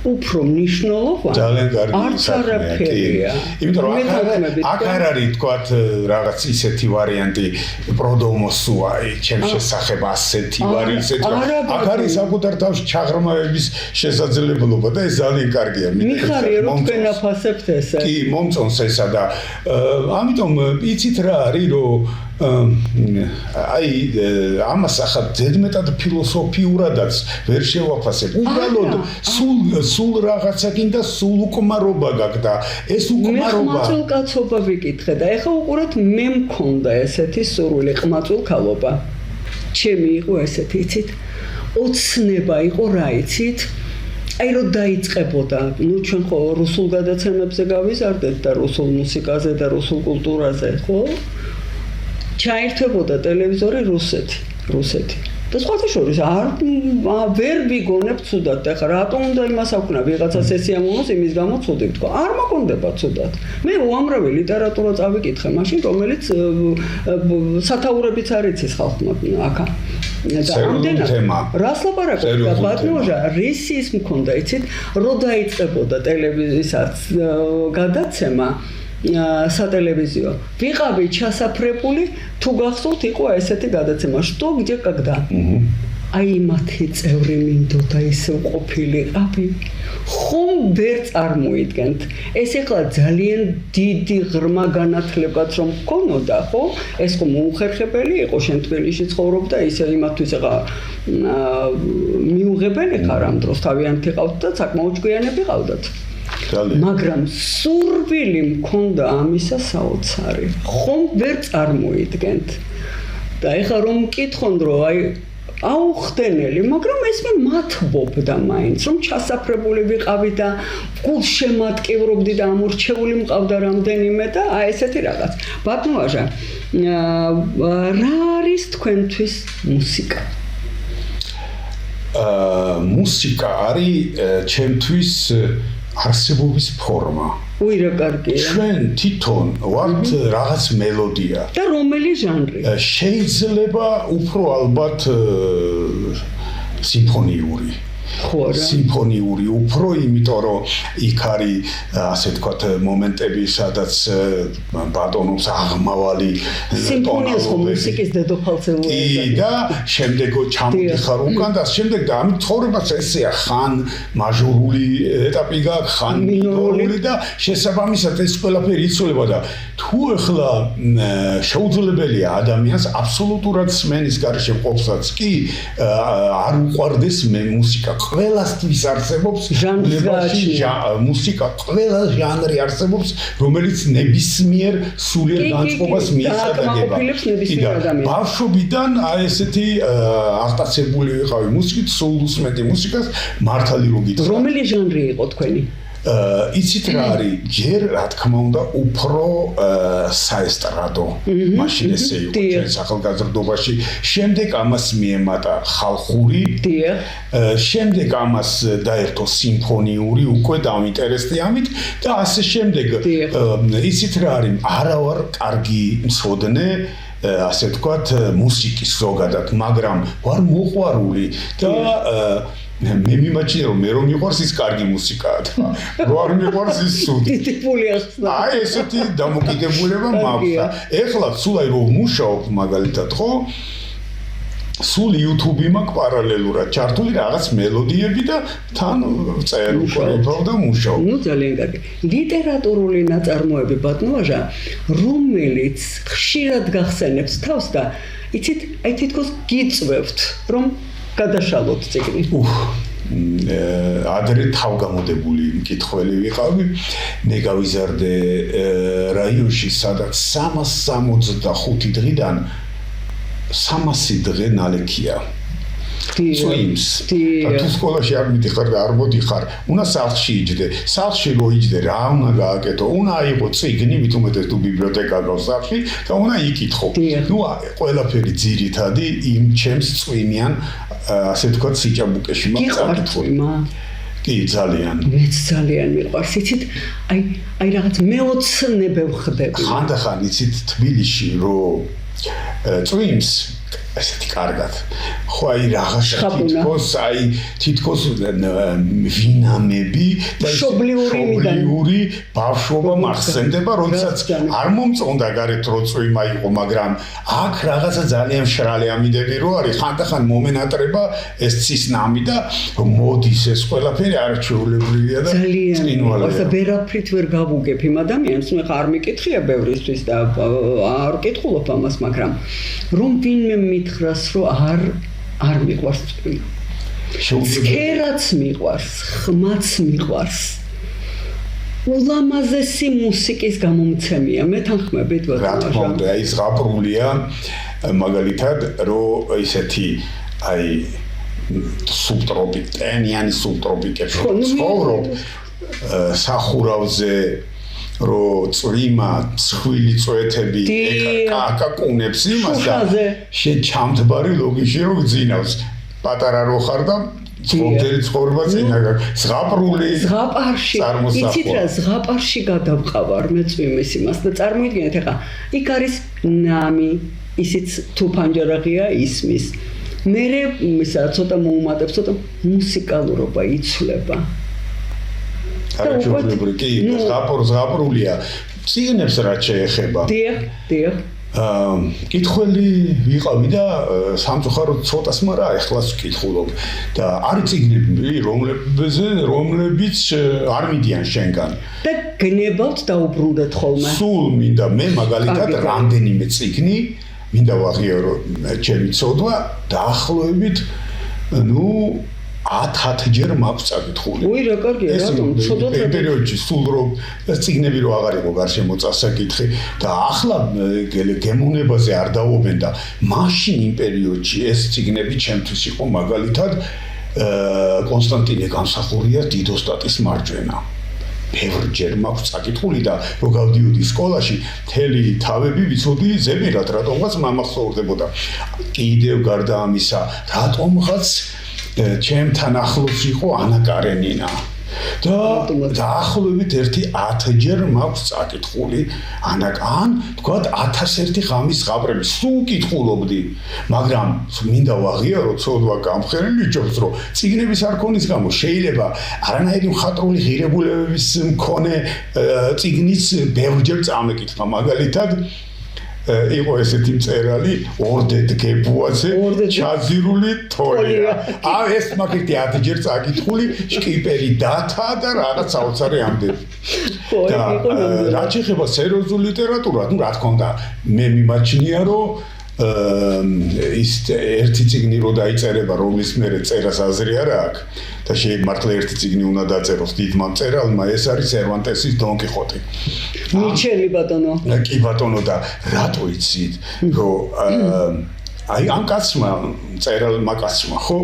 უფრო მნიშვნელოვანი ძალიან კარგი საფრთხეა. იმიტომ რომ აქ არ არის თქვათ რაღაც ისეთი ვარიანტი პროდომოსუა ჩემს შესახებ ასეთი ვარიანტი აქ არის საკუთარ თავში ჩაღრმავების შესაძლებლობა და ეს ძალიან კარგია. მიხარია რომ თქვენ აფასებთ ესე. კი, მომწონს ესა და ამიტომ იცით რა არის რომ აი ამას ახლა ზედმეტად ფილოსოფიურადაც ვერ შევაფასებ. უბრალოდ სულ რაღაცა გინდა, სულ უკმარობა გაქვს და ეს უკმარობა მე ყმაწვილ კაცობა ვიკითხე და ეხლა უყურეთ მე მქონდა ესეთი სურვილი ყმაწვილ ქალობა. ჩემი იყო ესეთი, იცით? ოცნება იყო რა იცით? აი რომ დაიწყებოდა, ჩვენ ხო რუსულ გადაცემებზე გავიზარდეთ და რუსულ მუსიკაზე და რუსულ კულტურაზე, ხო? ჩაერთვებოდა ტელევიზორი რუსეთი. და სხვათა შორის ვერ ვიგონებ ცუდად, ეხლა რატომ უნდა იმას აქვნა ვიღაცა სესია მომოს იმის გამო ცუდი ვთქვა. არ მოგონდება ცუდად. მე უამრავი ლიტერატურა წავიკითხე, მაშინ რომელიც სათაურებიც არ იცის ხალხმა აქა. და ამდენად რას ლაპარაკობ და ბატონოჟა რისის მქონდა იცით რომ დაიწყებოდა ტელევიზიასაც გადაცემა სატელევიზიო ვიყავი ჩასაფრებული თუ გახსოვთ იყო ესეთი გადაცემა что где когда აი მათი წევრი მინდოდა ისე ყოფილიყავი ხომ ვერ წარმოიდგენთ ეს ეხლა ძალიან დიდი ღრმა განათლებაც რომ გქონოდა ხო ეს ხომ უხერხებელი იყო შენ თბილისში ცხოვრობდა ისე იმათთვის ეხლა მიუღებელი ხარ ამ დროს თავიანთი ყავთ და საკმაოდ ჭკვიანები ყავდათ მაგრამ სურვილი მქონდა ამისა საოცარი ხომ ვერ წარმოიდგენთ და ეხლა რომ მკითხონ რომ აი აუხდენელი, მაგრამ ეს მე მათბობდა მაინც, რომ ჩასაფრებული ვიყავი და გულშემატკივრობდი და ამორჩეული მყავდა რამდენიმე და აი ესეთი რაღაც. ბატონოჟა, რა არის თქვენთვის მუსიკა? მუსიკა არის ჩემთვის არსებობის ფორმა. უი რა კარგია. ჩვენ თვითონ ვართ რაღაც მელოდია. და რომელი ჟანრი? შეიძლება უფრო ალბათ სიმფონიური. სიმფონიური უფრო იმიტომ რომ იქ არის ასე თქვათ მომენტები სადაც ბატონობს აღმავალი სიმფონიას მუსიკის დედოფალწელია და შემდეგ ჩამოდიხარ უკან და შემდეგ და ამით ცხოვრებას ესეა ხან მაჟორული ეტაპი გაქვს ხან მინორული და შესაბამისად ეს ყველაფერი იცვლება და თუ ახლა შეუძლებელია ადამიანს აბსოლუტურად სმენის გარეშე ყოფსაც კი არ უყვარდეს მე მუსიკა ყველასთვის არსებობს მუსიკა ყველა ჟანრი არსებობს რომელიც ნებისმიერ სულიერ განწყობას მიესადაგება ბავშვობიდან აი ესეთი აღტაცებული ვიყავი მუსიკით სულ უსმენდი მუსიკას მართალი რო გითხრათ რომელი ჟანრი იყო თქვენი იცით რა არის ჯერ რა თქმა უნდა უფრო საესტრადო მაშინ ესე იყო ჩვენ ახალგაზრდობაში შემდეგ ამას მიემატა ხალხური შემდეგ ამას დაერთო სიმფონიური უკვე დავინტერესდი ამით და ასე შემდეგ იცით რა არის არა ვარ კარგი მცოდნე ასე ვთქვათ მუსიკის ზოგადად მაგრამ ვარ მოყვარული და მე მიმაჩნია რომ მე რომ მიყვარს ის კარგი მუსიკაა და რო არ მიყვარს ის ცუდი. ტიპული ახსნა. აი ესეთი დამოკიდებულება მაქვს. ეხლა სულ აი რომ მუშაობ მაგალითად ხო? სულ YouTube-ი მაქვს პარალელურად ჩართული რაღაც მელოდიები და თან წერ უკრავ და მუშაობ. ნუ ძალიან კარგი. ლიტერატურული ნაწარმოები ბატონოჟა, რომელიც ხშირად გახსენებს თავს და იცით, აი თითქოს გიწვევთ, რომ გადაშალოთ ციგნი. ადრე თავგამოდებული მკითხველი ვიყავი. მე გავიზარდე რაიონში, სადაც 365 დღიდან 300 დღე ნალექია. წვიმს. და თუ სკოლაში არ მიდიხარ და არ მოდიხარ, უნდა სახლში იჯდე. სახლში რო იჯდე, რა უნდა გააკეთო? უნდა აიღო წიგნი, მით უმეტეს თუ ბიბლიოთეკა გაქვს სახლში და უნდა იკითხო. ნუ ყველაფერი ძირითადი იმ ჩემს წვიმიან ასე თქვა სიჭაბუკეში მაგაკითხული. კი ძალიან. მეც ძალიან მიყვარს, იცით? აი რაღაც მეოცნებე ვხდები. ხანდახან იცით თბილისში რო წვიმს ესეთი კარგად. ხო აი რაღაცა თითქოს ვინამები და შობლიური ბავშვობა მახსენდება, როდესაც არ მომწონდა გარეთ რო წვიმა იყო, მაგრამ აქ რაღაცა ძალიან მშრალი ამიდები რო არის, ხანდახან მომენატრება ეს ცისნამი და მოდის ეს ყველაფერი არჩეულებრივია და ძალიან ვერაფრით ვერ გავუგებ იმ ადამიანს, მე ხარ მიკითხია ბევრისთვის და არ კითხულობ ამას, მაგრამ რომ ვინმე მითხრას, რომ არ მიყვარს წვიმა. სქერაც მიყვარს, ხმაც მიყვარს. ულამაზესი მუსიკის გამომცემია, მე თანხმებით ვარ. რა თქმა უნდა, ის ზღაპრულია მაგალითად, რომ ისეთი აი სუბტროპიკიანი სუბტროპიკებში ცხოვრობ სახურავზე რო წვიმა, ცხვილი წვეთები აკაკუნებს იმას და შეჩამთბარი ლოგიში რო გძინავს. პატარა რო ხარ და მომდერი ცხოვრება წინა ზღაპრული ზღაპარში იცით რა ზღაპარში გადავყავარ მე წვიმის იმას და წარმოიდგინეთ ახლა იქ არის ნამი ისიც თუ ფანჯარაღია ისმის მერე ისა ცოტა მოუმატებს ცოტა მუსიკალურობა იცვლება არჩეულებრივი კი ზღაპრულია წიგნებს რა შეეხება დიახ კითხველი ვიყავი და სამწუხაროდ ცოტას, მაგრამ ეხლაც ვკითხულობ და არის წიგნები, რომლებიც არ მიდიან შენგან. და გნებავთ და უბრუნდეთ ხოლმე. სულ მინდა მე მაგალითად რამდენიმე წიგნი მინდა ვაღიარო ჩემი ცოდვა დაახლოებით 10-10 ჯერ მაქვს წაკითხული. უი რა კარგია, რატომ ცოდვა ეს პერიოდში სულ რომ წიგნები რო აღარ იყო გარშემო წასაკითხი და ახლა გემოვნებაზე არ დავობენ და მაშინ იმ პერიოდში ეს წიგნები ჩემთვის იყო მაგალითად კონსტანტინე გამსახურია დიდოსტატის მარჯვენა. ბევრჯერ მაქვს წაკითხული და რო გავდიოდი სკოლაში, მთელი თავები ვიცოდი ზებირად, რატომღაც მამახსოვრდებოდა. კიდევ გარდა ამისა, რატომღაც ჩემთან ახლოს იყო ანა კარენინა და დაახლოებით 10 ჯერ მაქვს წაკითხული ანაკან თქვა 1001 ღამის ზღაპრები სულ კითხულობდი მაგრამ მინდა ვაღიარო ცოდვა გამხერილი ჯობს რომ წიგნების არ ქონის გამო შეიძლება არანაირი მხატვრული ღირებულებების მქონე წიგნის ბევრჯერ წამეკითხა მაგალითად იყო ესეთი მწერალი ორდეთ გებუაძე ჩაძირული თოლია. ეს მაგითი 10 ჯერ წაკითხული შკიპერი დათა და რაღაც საოცარი ამდენი. რა შეიძლება სერიოზული ლიტერატურა, რა თქმა უნდა, მე მიმაჩნია რომ ის ერთი წიგნი რო დაიწერება, რომლის მერე წერას აზრი არ აქვს და მართლა ერთი წიგნი უნდა დაწეროს დიდმა მწერალმა, ეს არის სერვანტესის დონ კიხოტი. ნიჩელი ბატონო. კი ბატონო და რატო იცით, რომ აი ამ კაცმა მწერალმა კაცმა ხო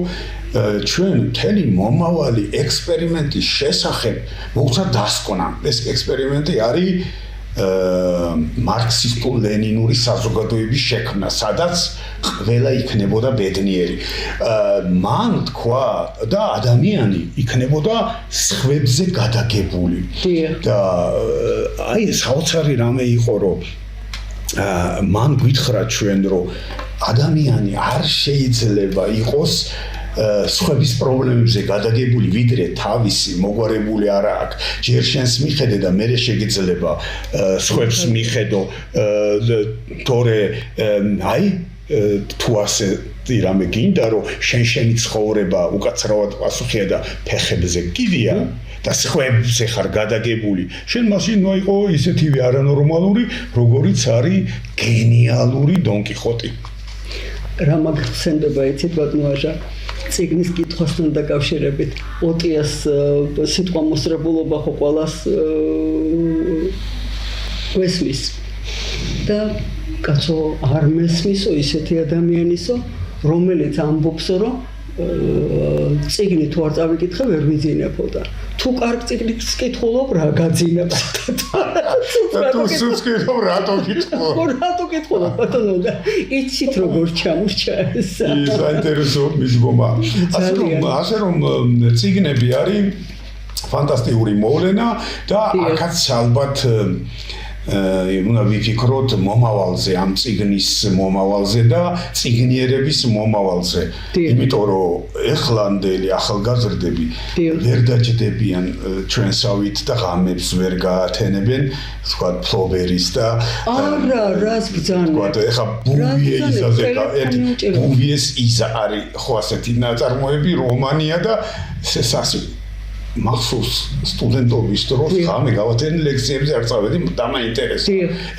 ჩვენ მთელი მომავალი ექსპერიმენტის შესახებ მოგცა დასკვნა. ეს ექსპერიმენტი არის მარქსისტულ-ლენინური საზოგადოების შექმნა, სადაც ყველა იქნებოდა ბედნიერი. მან თქვა და ადამიანი იქნებოდა სხვებზე გადაგებული. და აი საოცარი რამე იყო, რომ მან გითხრა ჩვენ, რომ ადამიანი არ შეიძლება იყოს სხვების პრობლემებზე გადაგებული, ვიდრე თავისი მოგვარებული არ აქვს. ჯერ შენს მიხედე და მერე შეგიძლება სხვებს მიხედო, თორე აი თუ ასე რამე გინდა რომ შენი ცხოვრება უკაცრავად პასუხია და ფეხებზე კიდია და სხვებზე ხარ გადაგებული. შენ მაშინ იყო ისეთივე არანორმალური, როგორიც არის გენიალური დონ კიხოტი. რა მაგხსენდება იცით ბატონოაჟა წიგნის კითხვასთან დაკავშირებით ოტიას სიტყვა მოსწრებულობა ხო ყველას გვესმის და კაცო არ მესმისო ისეთი ადამიანისო რომელიც ამბობსო რომ წიგნი თუ არ წავიკითხე ვერ ვიძინებოდა თუ კარგ წიგნს კითხულობ რა გაძინებ თუ სუცკირო რატო კითხულობ ბატონო და იცით როგორ ჩამორჩა ეს საინტერესო მიდგომა ასე რომ წიგნები არის ფანტასტიკური მოვლენა და აქაც ალბათ უნდა ვიფიქროთ მომავალზე, ამ წიგნის მომავალზე და წიგნიერების მომავალზე. იმიტომ რომ ეხლანდელი ახალგაზრდები ვერ დაჯდებიან ჩვენსავით და ღამებს ვერ გაათენებენ, თქვა ფლობერის და არა, რას ბრძანებ. თქვა ეხა ბუვიეიზაზე ბუვიეს იზა არის ხო ასეთი ნაწარმოები რომანია და სასი მახსოვს სტუდენტობის დროს ხამე გავათენე ლექციებზე არ წავედი და მაინტერესა.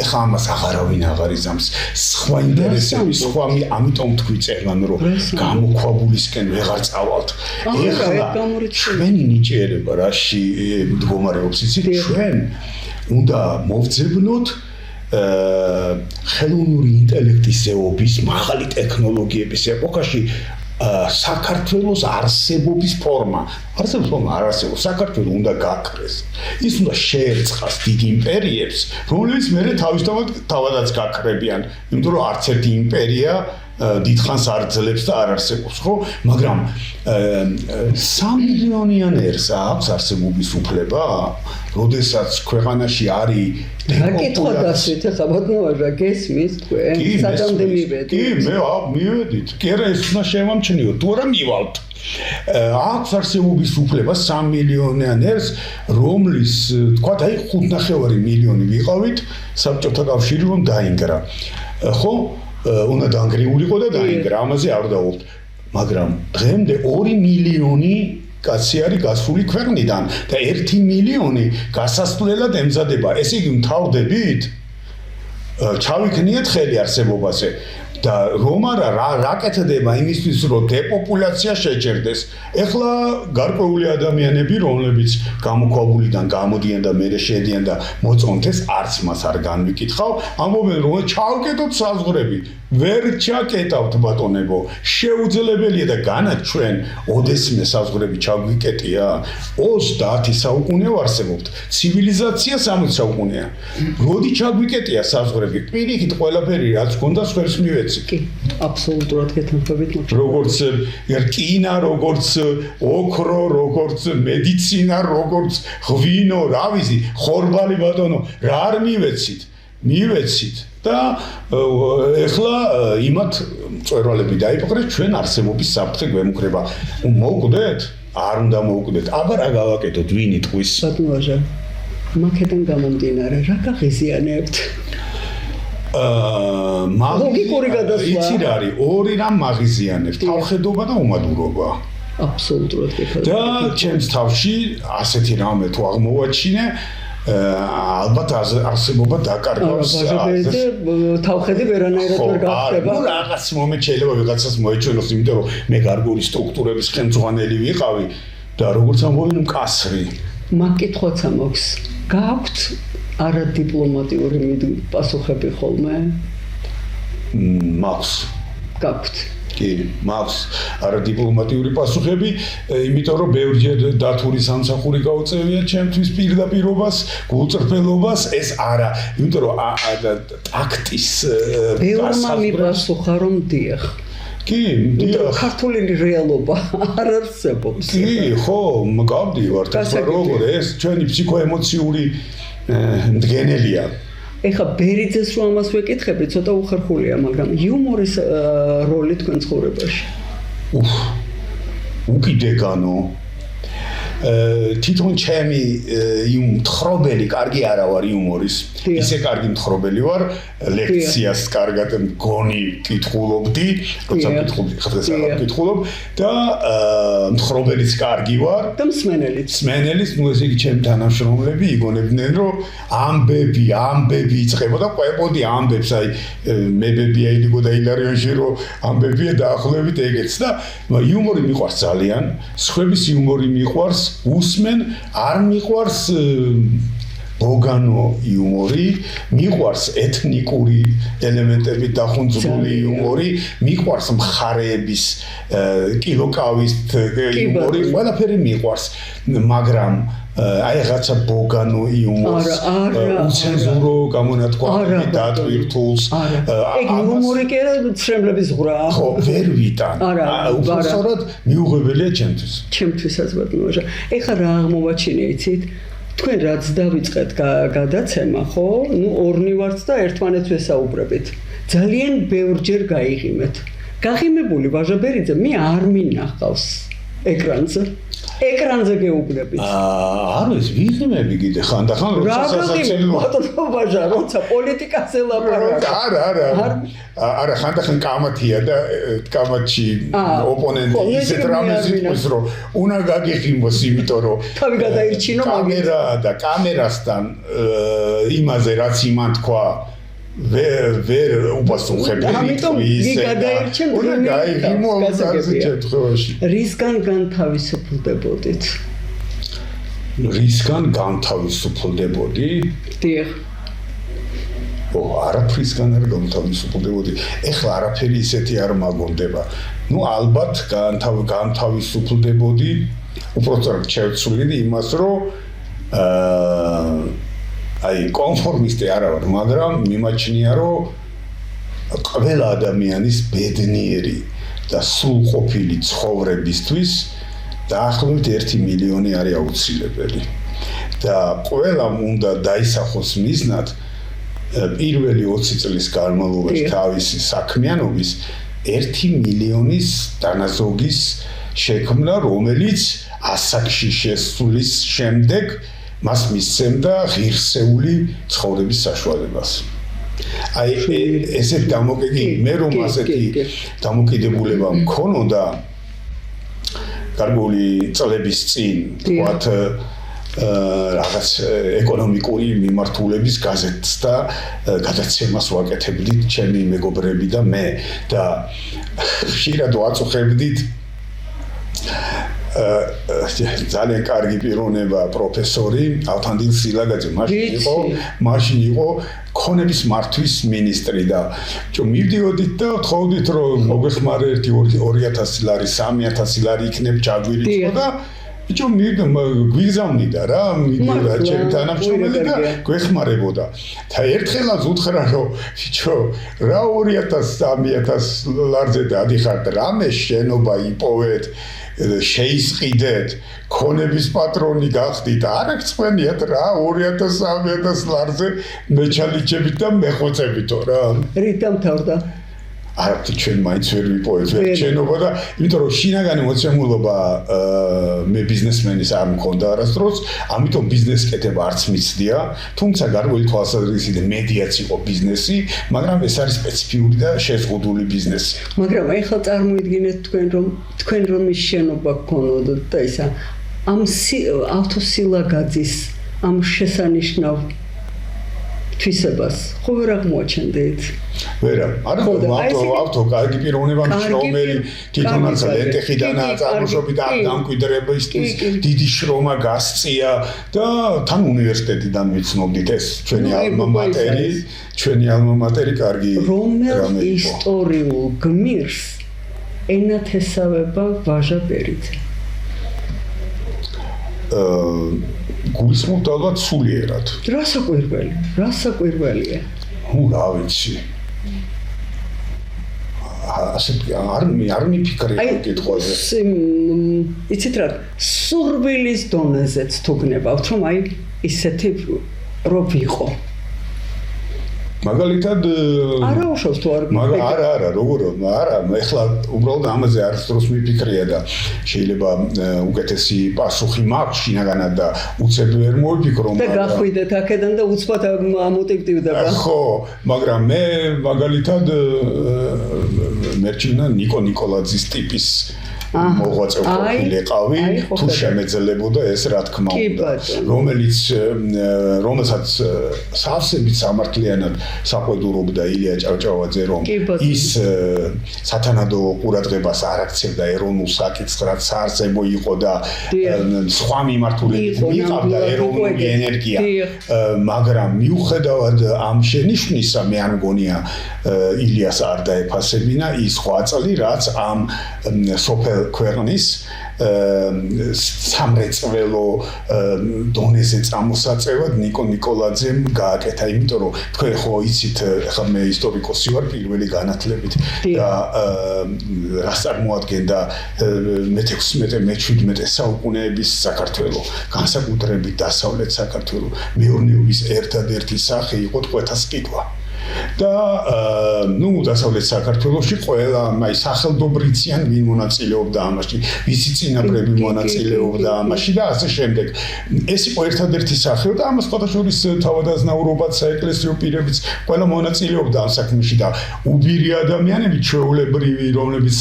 ეხლა ამას აღარავინ აღარ იზამს. სხვა ინტერესები, სხვა ამიტომ თქვი წერლან რომ გამოქვაბულისკენ ვეღარ წავალთ. ეხლა ჩვენი ნიჭიერება რაში მდგომარეობს იცით ჩვენ უნდა მოვძებნოთ ხელოვნური ინტელექტის ზეობის, მაღალი ტექნოლოგიების ეპოქაში საქართველოს არსებობის ფორმა. არსებობის ფორმა არ არსებობს. საქართველო უნდა გაქრეს. ის უნდა შეერწყას დიდ იმპერიებს, რომლებიც მერე თავადაც გაქრებიან. იმიტომ რომ არც ერთი იმპერია დიდხანს არ ძლებს და არ არსებობს, ხო? მაგრამ 3 მილიონიანერს აქვს არსებობის უფლება, როდესაც ქვეყანაში არის რაკითხვა დასვით, ახლა ბატონო, გესმის თქვენ? სადამდე მივედით? კი, მე მივედით. კი არა, ეს უნდა შევამჩნიოთ, თუ არა მივალთ. აქვს არსებობის უფლება 3 მილიონიანერს, რომლის, თქვათ, აი 5.5 მილიონი ვიყავით საბჭოთა კავშირი რომ დაინგრა. ხო? უნდა დაანგრიულიყო და დაინგრა, ამაზე არ დავუვთ. მაგრამ დღემდე 2 მილიონი კაცი არის გასული ქვეყნიდან და 1 მილიონი გასასვლელად ემზადება. ესე იგი მთავრდებით ჩავიქნიეთ ხელი არსებობაზე და რომ არა რა კეთდება იმისთვის რომ დეპოპულაცია შეჭერდეს. ეხლა გარკვეული ადამიანები რომლებიც გამოქვაბულიდან გამოდიან და მერე შედიან და მოწონთეს არც მას არ განვიკითხავ, ამბობენ რომ ჩავკეტოთ საზღვრები. ვერ ჩაკეტავთ ბატონებო, შეუძლებელია და განაც ჩვენ ოდესმე საზღვრები ჩაგვიკეტია. 30 საუკუნე ვარსებობთ. ცივილიზაცია 60 საუკუნეა. როდი ჩაგვიკეტია საზღვრები? პირიქით ყველაფერი რაც გონდა სხვებს მივეცით. კი, აბსოლუტურად გეთანხმებით. როგორც რკინა, როგორც ოქრო, როგორც მედიცინა, როგორც ღვინო, რა ვიცი, ხორბალი ბატონო, რა არ მივეცით. და ეხლა იმათ მწვერვალები დაიპყრეს, ჩვენ არსებობის საფრთხე გვემუქრება. მოვკვდეთ? არ უნდა მოვკვდეთ. აბა რა გავაკეთოთ, ვინ იტყვის? ბატონო, მაქედან გამომდინარე, რა გაღიზიანებთ? ლოგიკური გადასვლა. იცი რა არის, ორი რამ მაღიზიანებთ, თავხედობა და უმადურობა. აბსოლუტურად გეკითხა. და ჩემს თავში ასეთი რამე თუ აღმოვაჩინე, ალბათ არსებობა დაკარგავს. თავხედი ვერანაირად ვერ გახდება. ნუ რაღაც მომენტ შეიძლება ვიღაცას მოეჩვენოს, იმიტომ რომ მე გარკვეული სტრუქტურების ხელმძღვანელი ვიყავი და როგორც ამბობენ მკასრი. მაგ კითხვაც ამაქვს. გააქვთ არადიპლომატიური პასუხები ხოლმე? მაქვს. გაქვთ. კი, მაქვს არადიპლომატიური პასუხები, იმიტომ რომ ბევრჯერ დათური სამსახური გაუწევია ჩემთვის პირდაპირობას, გულწრფელობას, ეს არა, იმიტომ რომ ტაქტის ბევრმა მიპასუხა რომ დიახ. კი, დიახ. ქართული რეალობა არ არსებობს. კი, ხო, მგავდივართ, ახლა როგორ ეს ჩვენი ფსიქოემოციური მდგენელია. ეხა ბერიძეს რომ ამას ვეკითხები, ცოტა უხერხულია, მაგრამ იუმორის როლი თქვენ ცხოვრებაში? უკიდეგანო. თვითონ ჩემი მთხრობელი კარგი არა ვარ იუმორის. ისე კარგი მთხრობელი ვარ, ლექციას კარგად მგონი კითხულობდი, როცა კითხულობ და მთხრობელიც კარგი ვარ და მსმენელიც. ნუ ესე იგი ჩემი თანამშრომლები იგონებდნენ რომ ამბები იწყებოდა, ყვებოდი ამბებს, აი მებებია ილიგო და ილარიონში რომ ამბებია დაახლოებით ეგეც და იუმორი მიყვარს ძალიან, სხვების იუმორი მიყვარს, უსმენ, არ მიყვარს ბოგანო იუმორი, მიყვარს ეთნიკური ელემენტებით დახუნძურული იუმორი, მიყვარს მხარეების კილოკავის იუმორი, ყველაფერი მიყვარს, მაგრამ აი რაღაცა ბოგანო იუმორს, უცენზურო გამონათქვამები დატვირთულს. ეგ იუმორი კი არა, ცრემლების ღრა. ხო, ვერ ვიტან. უბრალოდ მიუღებელია ჩემთვის. ჩემთვისაც ბატონო. ეხლა რა აღმოვაჩინე იცით? თქვენ რაც დავიწყეთ გადაცემა, ხო? ნუ ორნი ვართ და ერთმანეთს ვესაუბრებით. ძალიან ბევრჯერ გაიღიმეთ. გაღიმებული ვაჟაბერიძე მე არ მინახავს ეკრანზე. ეკრანზე გეუბნებით. არ ის ვიღიმები კიდე ხანდახან როცა სასაცილო. როცა პოლიტიკაზე ლაპარაკობ. არა ხანდახან კამათია და კამათში ოპონენტი ისეთ რამეს იტყვის რომ უნდა გაგიღიმოს იმიტომ რომ თავი გადაირჩინო კამერა და კამერასთან იმაზე რაც იმან თქვა ვერ უპასუხებელი ამიტომ გადაირჩენ რისგან განთავისუფლდებოდით? რისგან განთავისუფლდებოდი? დიახ. არაფრისგან არ განთავისუფლდებოდი. ეხლა არაფერი ისეთი არ მაგონდება. ნუ ალბათ განთავისუფლდებოდი, უბრალოდ შევცვლიდი იმას, რომ აი კონფორმისტი არა ვარ, მაგრამ მიმაჩნია, რომ ყველა ადამიანის ბედნიერი და სრულყოფილი ცხოვრებისთვის დაახლოებით 1 მილიონი არის აუცილებელი. და ყველამ უნდა დაისახოს მიზნად პირველი 20 წლის განმავლობაში თავისი საქმიანობის 1 მილიონის დანაზოგის შექმნა, რომელიც ასაკში შესulis შემდეგ მას მისცემდა ღირსეული ცხოვრების საშუალებას. აი ესეთ დამოკიდებულება, მე რომ ასეთი დამოკიდებულება მქონოდა გარკვეული წლების წინ, თქვათ რაღაც ეკონომიკური მიმართულების გაზეთს და გადაცემას ვაკეთებდით ჩემი მეგობრები და მე და ხშირად ვაწუხებდით ძალიან კარგი პიროვნება პროფესორი ავთანდილ სილაგაძე მაშინ იყო ქონების მართვის მინისტრი და მივდიოდით და ვთხოვდით რომ მოგვეხმარეთ 2000 ლარი 3000 ლარი იქნებ ჩაგვირიცხო და გვიგზავნიდა რა მიდიოდა ჩემი თანამშრომელი და გვეხმარებოდა და ერთხელაც უთხრა რომ ბიჭო რა 2000-3000 ლარზე დადიხართ რამე შენობა იპოვეთ შეისყიდეთ ქონების პატრონი გახდით არ აღწმენიათ რა 2000-3000 ლარზე მეჩალიჩებით და მეხოცებითო რა რით დამთავრდა არაფერი ჩვენ მაინც ვერ ვიპოვეთ ვერ შენობა და იმიტომ რომ შინაგანი მოცემულობა მე ბიზნესმენის არ მქონდა არასდროს ამიტომ ბიზნეს კეთება არც მიცდია თუმცა გარკვეული თვალსაზრისით მედიაც იყო ბიზნესი მაგრამ ეს არის სპეციფიური და შეზღუდული ბიზნესი მაგრამ ეხლა წარმოიდგინეთ თქვენ რომ ის შენობა გქონოდათ და ისა ამ ავთოსილაგაძის ამ შესანიშნავ თვისებას ხო ვერ აღმოაჩენდით? ვერა, ავთო კარგი პიროვნება მშრომელი, თვითონაც ლენტეხიდანაა წარმოშობით და დამკვიდრებისთვის დიდი შრომა გასწია და თან უნივერსიტეტიდან ვიცნობდით ეს ჩვენი ალმა მატერი კარგი რომელ ისტორიულ გმირს ენათესავება ვაჟაბერიძე? გულისხმობ ალბათ სულიერად. რა საკვირველია? რა ვიცი. ასეთ არ მიფიქრე კითხვაზე. იცით რა, სურვილის დონეზეც თუ გნებავთ, რომ აი ისეთი რო ვიყო. მაგალითად არა უშავს თუ არ არა არა ეხლა უბრალოდ ამაზე არც დროს მიფიქრია და შეიძლება უკეთესი პასუხი მაქვს შინაგანად და უცებ ვერ მოვიფიქრო და გახვიდეთ აქედან და უცბად ამოტივტივდება ხო მაგრამ მე მაგალითად მერჩინა ნიკო ნიკოლაძის ტიპის მოღვაწე ყოფილიყავი თუ შემეძლებოდა ეს რა თქმა უნდა რომელსაც სავსებით სამართლიანად საყვედურობდა ილია ჭავჭავაძე რომ ის სათანადო ყურადღებას არ აქცევდა ეროვნულ საკითხს რაც საარსებო იყო და სხვა მიმართულებით მიყავდა ეროვნული ენერგია მაგრამ მიუხედავად ამ შენიშვნისა მე არ მგონია ილიას არ დაეფასებინა ის ხვაწლი რაც ამ სოფელ ქვეყნის სამრეწველო დონეზე წამოსაწევად ნიკო ნიკოლაძემ გააკეთა, იმიტომ რომ თქვენ ხო იცით, ხა მე ისტორიკოსი ვარ პირველი განათლებით და რას წარმოადგენდა მე-16-მე-17 საუკუნეების საქართველო, განსაკუთრებით დასავლეთ საქართველო, მეურნეობის ერთადერთი სახე იყო ტყვეთას ყიდვა. და დასავლეთ საქართველოში ყველა აი სახელდობრიციან ვინ მონაწილეობდა ამაში, ვიცი წინაპრები მონაწილეობდა ამაში და ასე შემდეგ. ეს იყო ერთადერთი სახე და ამას სხვადასხვა თავადაზნაურობაც, საეკლესიო პირებიც ყველა მონაწილეობდა ამ საქმეში და უბირი ადამიანები, ჩვეულებრივი, რომლებიც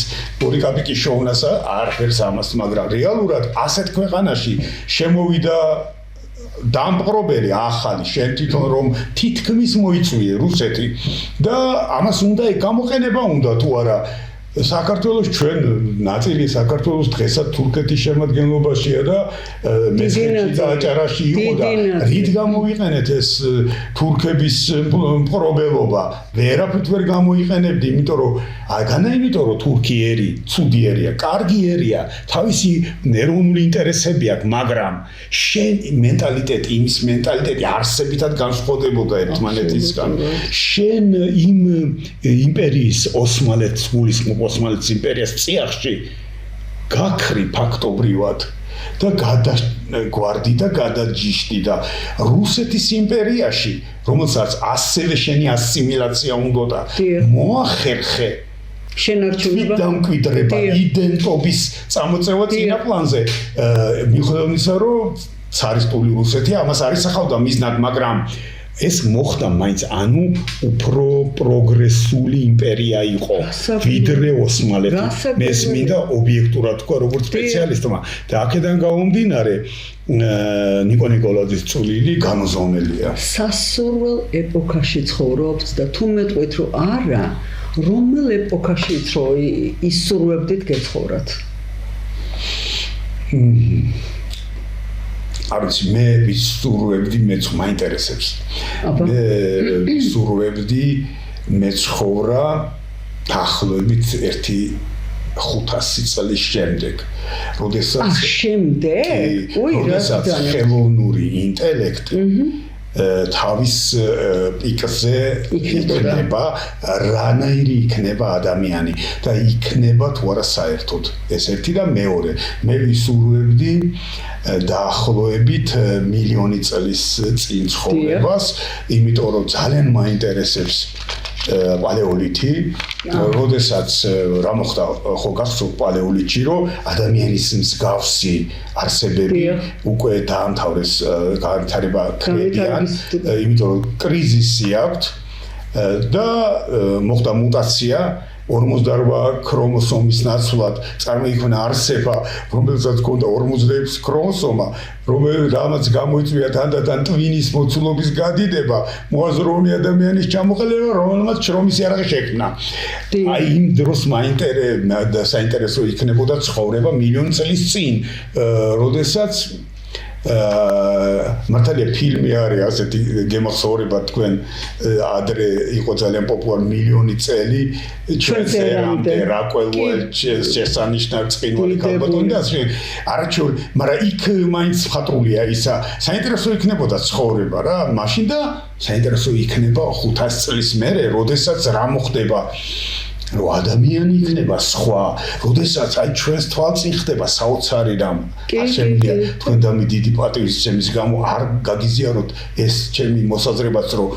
ორი კაპიკის შოუნას არ ხერს ამას, მაგრამ რეალურად ასეთ ქვეყანაში შემოვიდა დამპყრობელი ახალი შენ თვითონ რომ თითქმის მოიწვიე რუსეთი და ამას უნდა გამოყენება უნდა თუ არა საქართველოს ჩვენ ნაწილი საქართველოს დღესაც თურქეთის შემადგენლობაშია და მესხეთში და აჭარაში იყო და რით გამოვიყენეთ ეს თურქების მპყრობელობა ვერაფრით ვერ გამოიყენებდი იმიტომ რომ თურქიერი ცუდი ერია კარგი ერია თავისი ეროვნული ინტერესები აქვს მაგრამ შენ მენტალიტეტი იმის მენტალიტეტი არსებითად განსხვავდებოდა ერთმანეთისგან შენ იმ იმპერიის ოსმალეთის იმპერიას წიაღში გაქრი ფაქტობრივად და გადაგვარდი და გადაჯიშდი და რუსეთის იმპერიაში რომელსაც ასევე შენი ასიმილაცია უნდოდა მოახერხე შენარჩუნება დამკვიდრება იდენტობის წამოწევა წინა პლანზე მიუხედავად იმისა რომ цаრისტული რუსეთი ამას არ ისახავდა მიზნად მაგრამ ეს მოხდა მაინც ანუ უფრო პროგრესული იმპერია იყო ვიდრე ოსმალეთი მე მინდა ობიექტურად თქვა როგორც სპეციალისტმა და აქედან გამომდინარე ნიკო ნიკოლაძის წვლილი განუზომელია სასურველ ეპოქაში ცხოვრობთ და თუ მეტყვით რომ არა რომელ ეპოქაშიც რომ ისურვებდით გეცხოვრათ არც მე ვისურვებდი მეც მაინტერესებს მე ვისურვებდი მეცხოვრა დაახლოებით 500 წლის შემდეგ როდესაც შემდეგ როდესაც ხელოვნური ინტელექტი თავის პიკზე იქნება რანაირი იქნება ადამიანი და იქნება თუ არა საერთოდ ეს ერთი და მეორე მე ვისურვებდი დაახლოებით მილიონი წლის წინ ცხოვრებას იმიტომ რომ ძალიან მაინტერესებს პალეოლითი როდესაც რა მოხდა ხო გახსოვთ პალეოლითში რომ ადამიანის მსგავსი არსებები უკვე დაამთავრეს განვითარება ქმედიან იმიტომ რომ კრიზისი აქვს და მოხდა მუტაცია 48 ქრომოსომის ნაცვლად წარმოიქმნა არსება, რომელსაც ჰქონდა 46 ქრომოსომა, რომელმაც გამოიწვია თანდათან ტვინის მოცულობის გადიდება, მოაზროვნე ადამიანის ჩამოყალიბება, რომელმაც შრომის იარაღი შექმნა. აი იმ დროს საინტერესო იქნებოდა ცხოვრება მილიონი წლის წინ, როდესაც მართალია ფილმი არის ასეთი გემახსოვრება თქვენ ადრე იყო ძალიან პოპულარი მილიონი წელი ჩვენამდე რაკველო შესანიშნავი წინვალი ქალბატონი და ასე არაჩვეულებრივი მაგრამ იქ მაინც ხატრულია ისა საინტერესო იქნებოდა ცხოვრება რა მაშინ და საინტერესო იქნება 500 წლის მერე როდესაც რა მოხდება რომ ადამიანი იქნება სხვა, როდესაც აი ჩვენს თვალწინ ხდება საოცარი რამ. ასემდია თქვენ და მე დიდი პატივისცემის გამო არ გაგიზიაროთ ეს ჩემი მოსაზრებაც რომ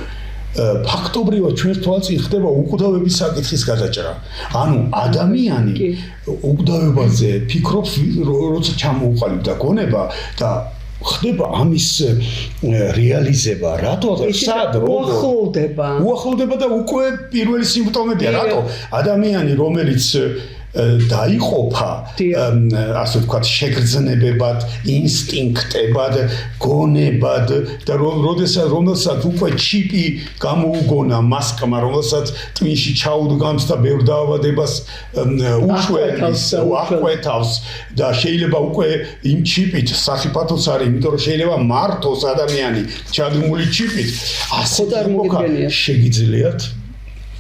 ფაქტობრივად ჩვენს თვალწინ ხდება უკვდავების საკითხის გადაჭრა. ანუ ადამიანი უკვდავებაზე ფიქრობს როცა ჩამოუყალიბდა გონება და ხდება ამის რეალიზება რატო სად უახლოვდება და უკვე პირველი სიმპტომებია რატო ადამიანი რომელიც დაიყოფა ასე ვთქვათ შეგრძნებებად ინსტინქტებად გონებად და რომელსაც უკვე ჩიპი გამოუგონა მასკმა რომელსაც ტვინში ჩაუდგამს და ბევრ დაავადებას უახვეთავს და შეიძლება უკვე იმ ჩიპით სახიფათოც არის იმიტომ რომ შეიძლება მართოს ადამიანი ჩადგმული ჩიპით ასე შეგიძლიათ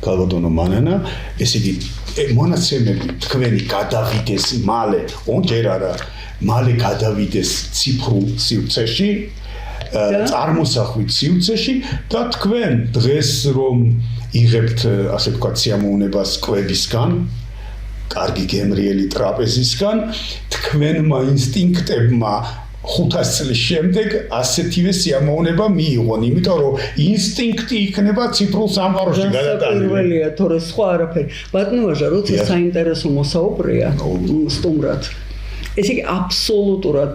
გალბატონო მანანა ესე იგი მონაცემები თქვენი გადავიდეს მალე, ჯერ არა, მალე გადავიდეს ციფრულ სივრცეში, წარმოსახვით სივრცეში და თქვენ დღეს რომ იღებთ ასე ვთქვათ სიამოვნებას კვებისგან, კარგი გემრიელი ტრაპეზისგან, თქვენმა ინსტინქტებმა 500 წლის შემდეგ ასეთივე სიამოვნება მიიღონ, იმიტომ რომ ინსტინქტი იქნება ციფრულ სამყაროში გადატანილი. პირველია, თორე სხვა არაფერი. ბატონო ვაჟა, როცა საინტერესო მოსაუბრეა სტუმრად, ესე იგი აბსოლუტურად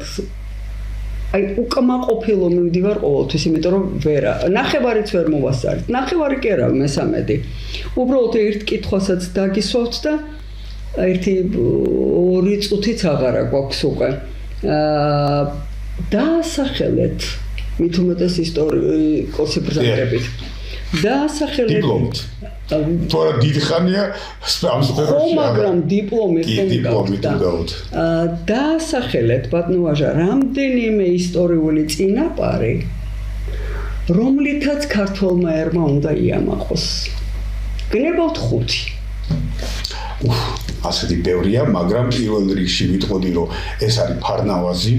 უკმაყოფილო მივდივარ ყოველთვის, იმიტომ რომ ვერა, ნახევარიც ვერ მოვასწარით. ნახევარი კი არა, მესამედი. უბრალოდ ერთ კითხვასაც დაგისვავთ და ერთი 2 წუთიც აღარა გვაქვს უკვე. დაასახელეთ მით უმეტეს ისტორიკოსი ბრძანებით. დაასახელეთ დიპლომით. თორე დიდი ხანია ამ სფეროში. მაგრამ დიპლომი გქონდა. დაასახელეთ ბატონო ვაჟა, რამდენიმე ისტორიული წინაპარი, რომლითაც ქართველმა ერმა უნდა იამაყოს. გნებავთ 5. ასეთი ბევრია, მაგრამ პირველ რიგში ვიტყოდი, რომ ეს არის ფარნავაზი,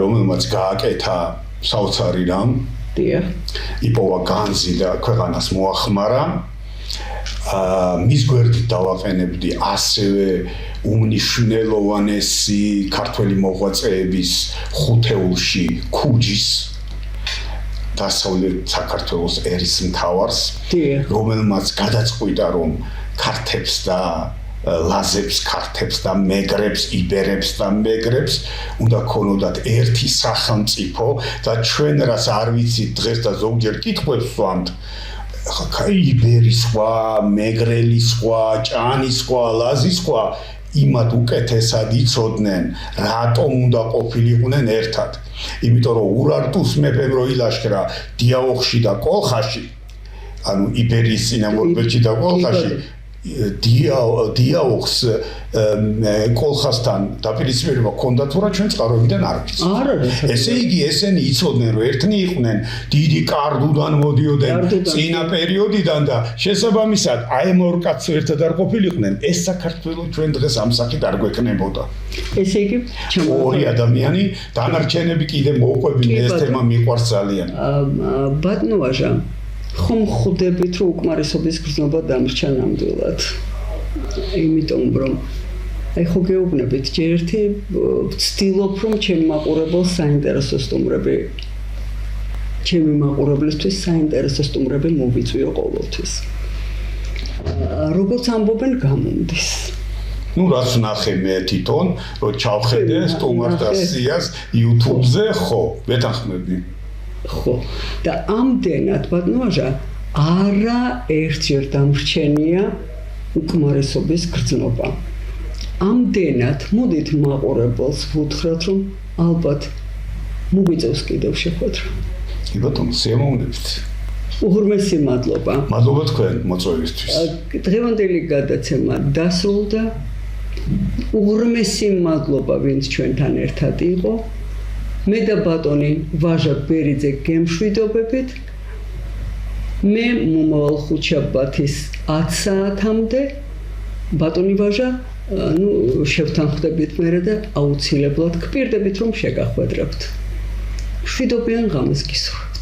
რომელმაც გააკეთა საოცარი რამ, იპოვა განძი და ქვეყანას მოახმარა. მის გვერდით დავაყენებდი ასევე უმნიშვნელოვანესი ქართველი მოღვაწეების ხუთეულში ქუჯის დასავლეთ საქართველოს ერისმთავარს, რომელმაც გადაწყვიტა, რომ ქართებს და ლაზებს, ქართებს და მეგრებს, იბერებს და მეგრებს უნდა ქონოდათ ერთი სახელმწიფო და ჩვენ რაც არ ვიცით დღეს და ზოგჯერ კითხვებს ვსვამთ, იბერი სხვა, მეგრელი სხვა, ჭანი სხვა, ლაზი სხვა, იმათ უკეთესად იცოდნენ, რატომ უნდა ყოფილიყვნენ ერთად. იმიტომ რომ ურარტუს მეფემ რო ილაშქრა დიაოხში და კოლხაში, ანუ იბერიის წინამორბედში და კოლხაში, დიაოხს კოლხასთან დაპირისპირება ჰქონდა თუ რა ჩვენ წყაროებიდან არ ვიცით. ესე იგი ესენი იცოდნენ რომ ერთნი იყვნენ, დიდი კარდუდან მოდიოდნენ წინა პერიოდიდან და შესაბამისად აი ამ ორ კაცს ერთად არ ყოფილიყვნენ, ეს საქართველოს ჩვენ დღეს ამ სახით არ გვექნებოდა. ესე იგი ორი ადამიანი, დანარჩენები კიდე მოუყვებინე, ეს თემა მიყვარს ძალიან. ბატონო ვაჟა, ხომ ხვდებით რომ უკმარისობის გრძნობა დამრჩა ნამდვილად. იმიტომ რომ აი ხო გეუბნებით, ჯერ ერთი ვცდილობ რომ ჩემი მაყურებელს საინტერესო სტუმრები, ჩემი მაყურებლისთვის საინტერესო სტუმრები მოვიწვიო ყოველთვის. როგორც ამბობენ, გამომდის. რაც ნახე მე თვითონ, რომ ჩავხედე სტუმართა სიას YouTube-ზე, ხო, ვეთანხმები. ხო, და ამდენად ბატონო ვაჟა, არა ერთჯერ დამრჩენია უკმარისობის გრძნობა. ამდენად მოდით მაყურებელს ვუთხრათ, რომ ალბათ მოგვიწევს კიდევ შეხვედრა. კი ბატონო, სიამოვნებით. უღრმესი მადლობა. მადლობა თქვენ მოწვევისთვის. დღევანდელი გადაცემა დასრულდა. უღრმესი მადლობა ვინც ჩვენთან ერთად იყო. მე და ბატონი ვაჟა ბერიძე გემშვიდობებით. მე მომავალ ხუთშაბათის 10 საათამდე ბატონი ვაჟა, შევთანხმდებით მერე და აუცილებლად გპირდებით რომ შეგახვედრებთ. მშვიდობიან ღამეს გისურვებთ.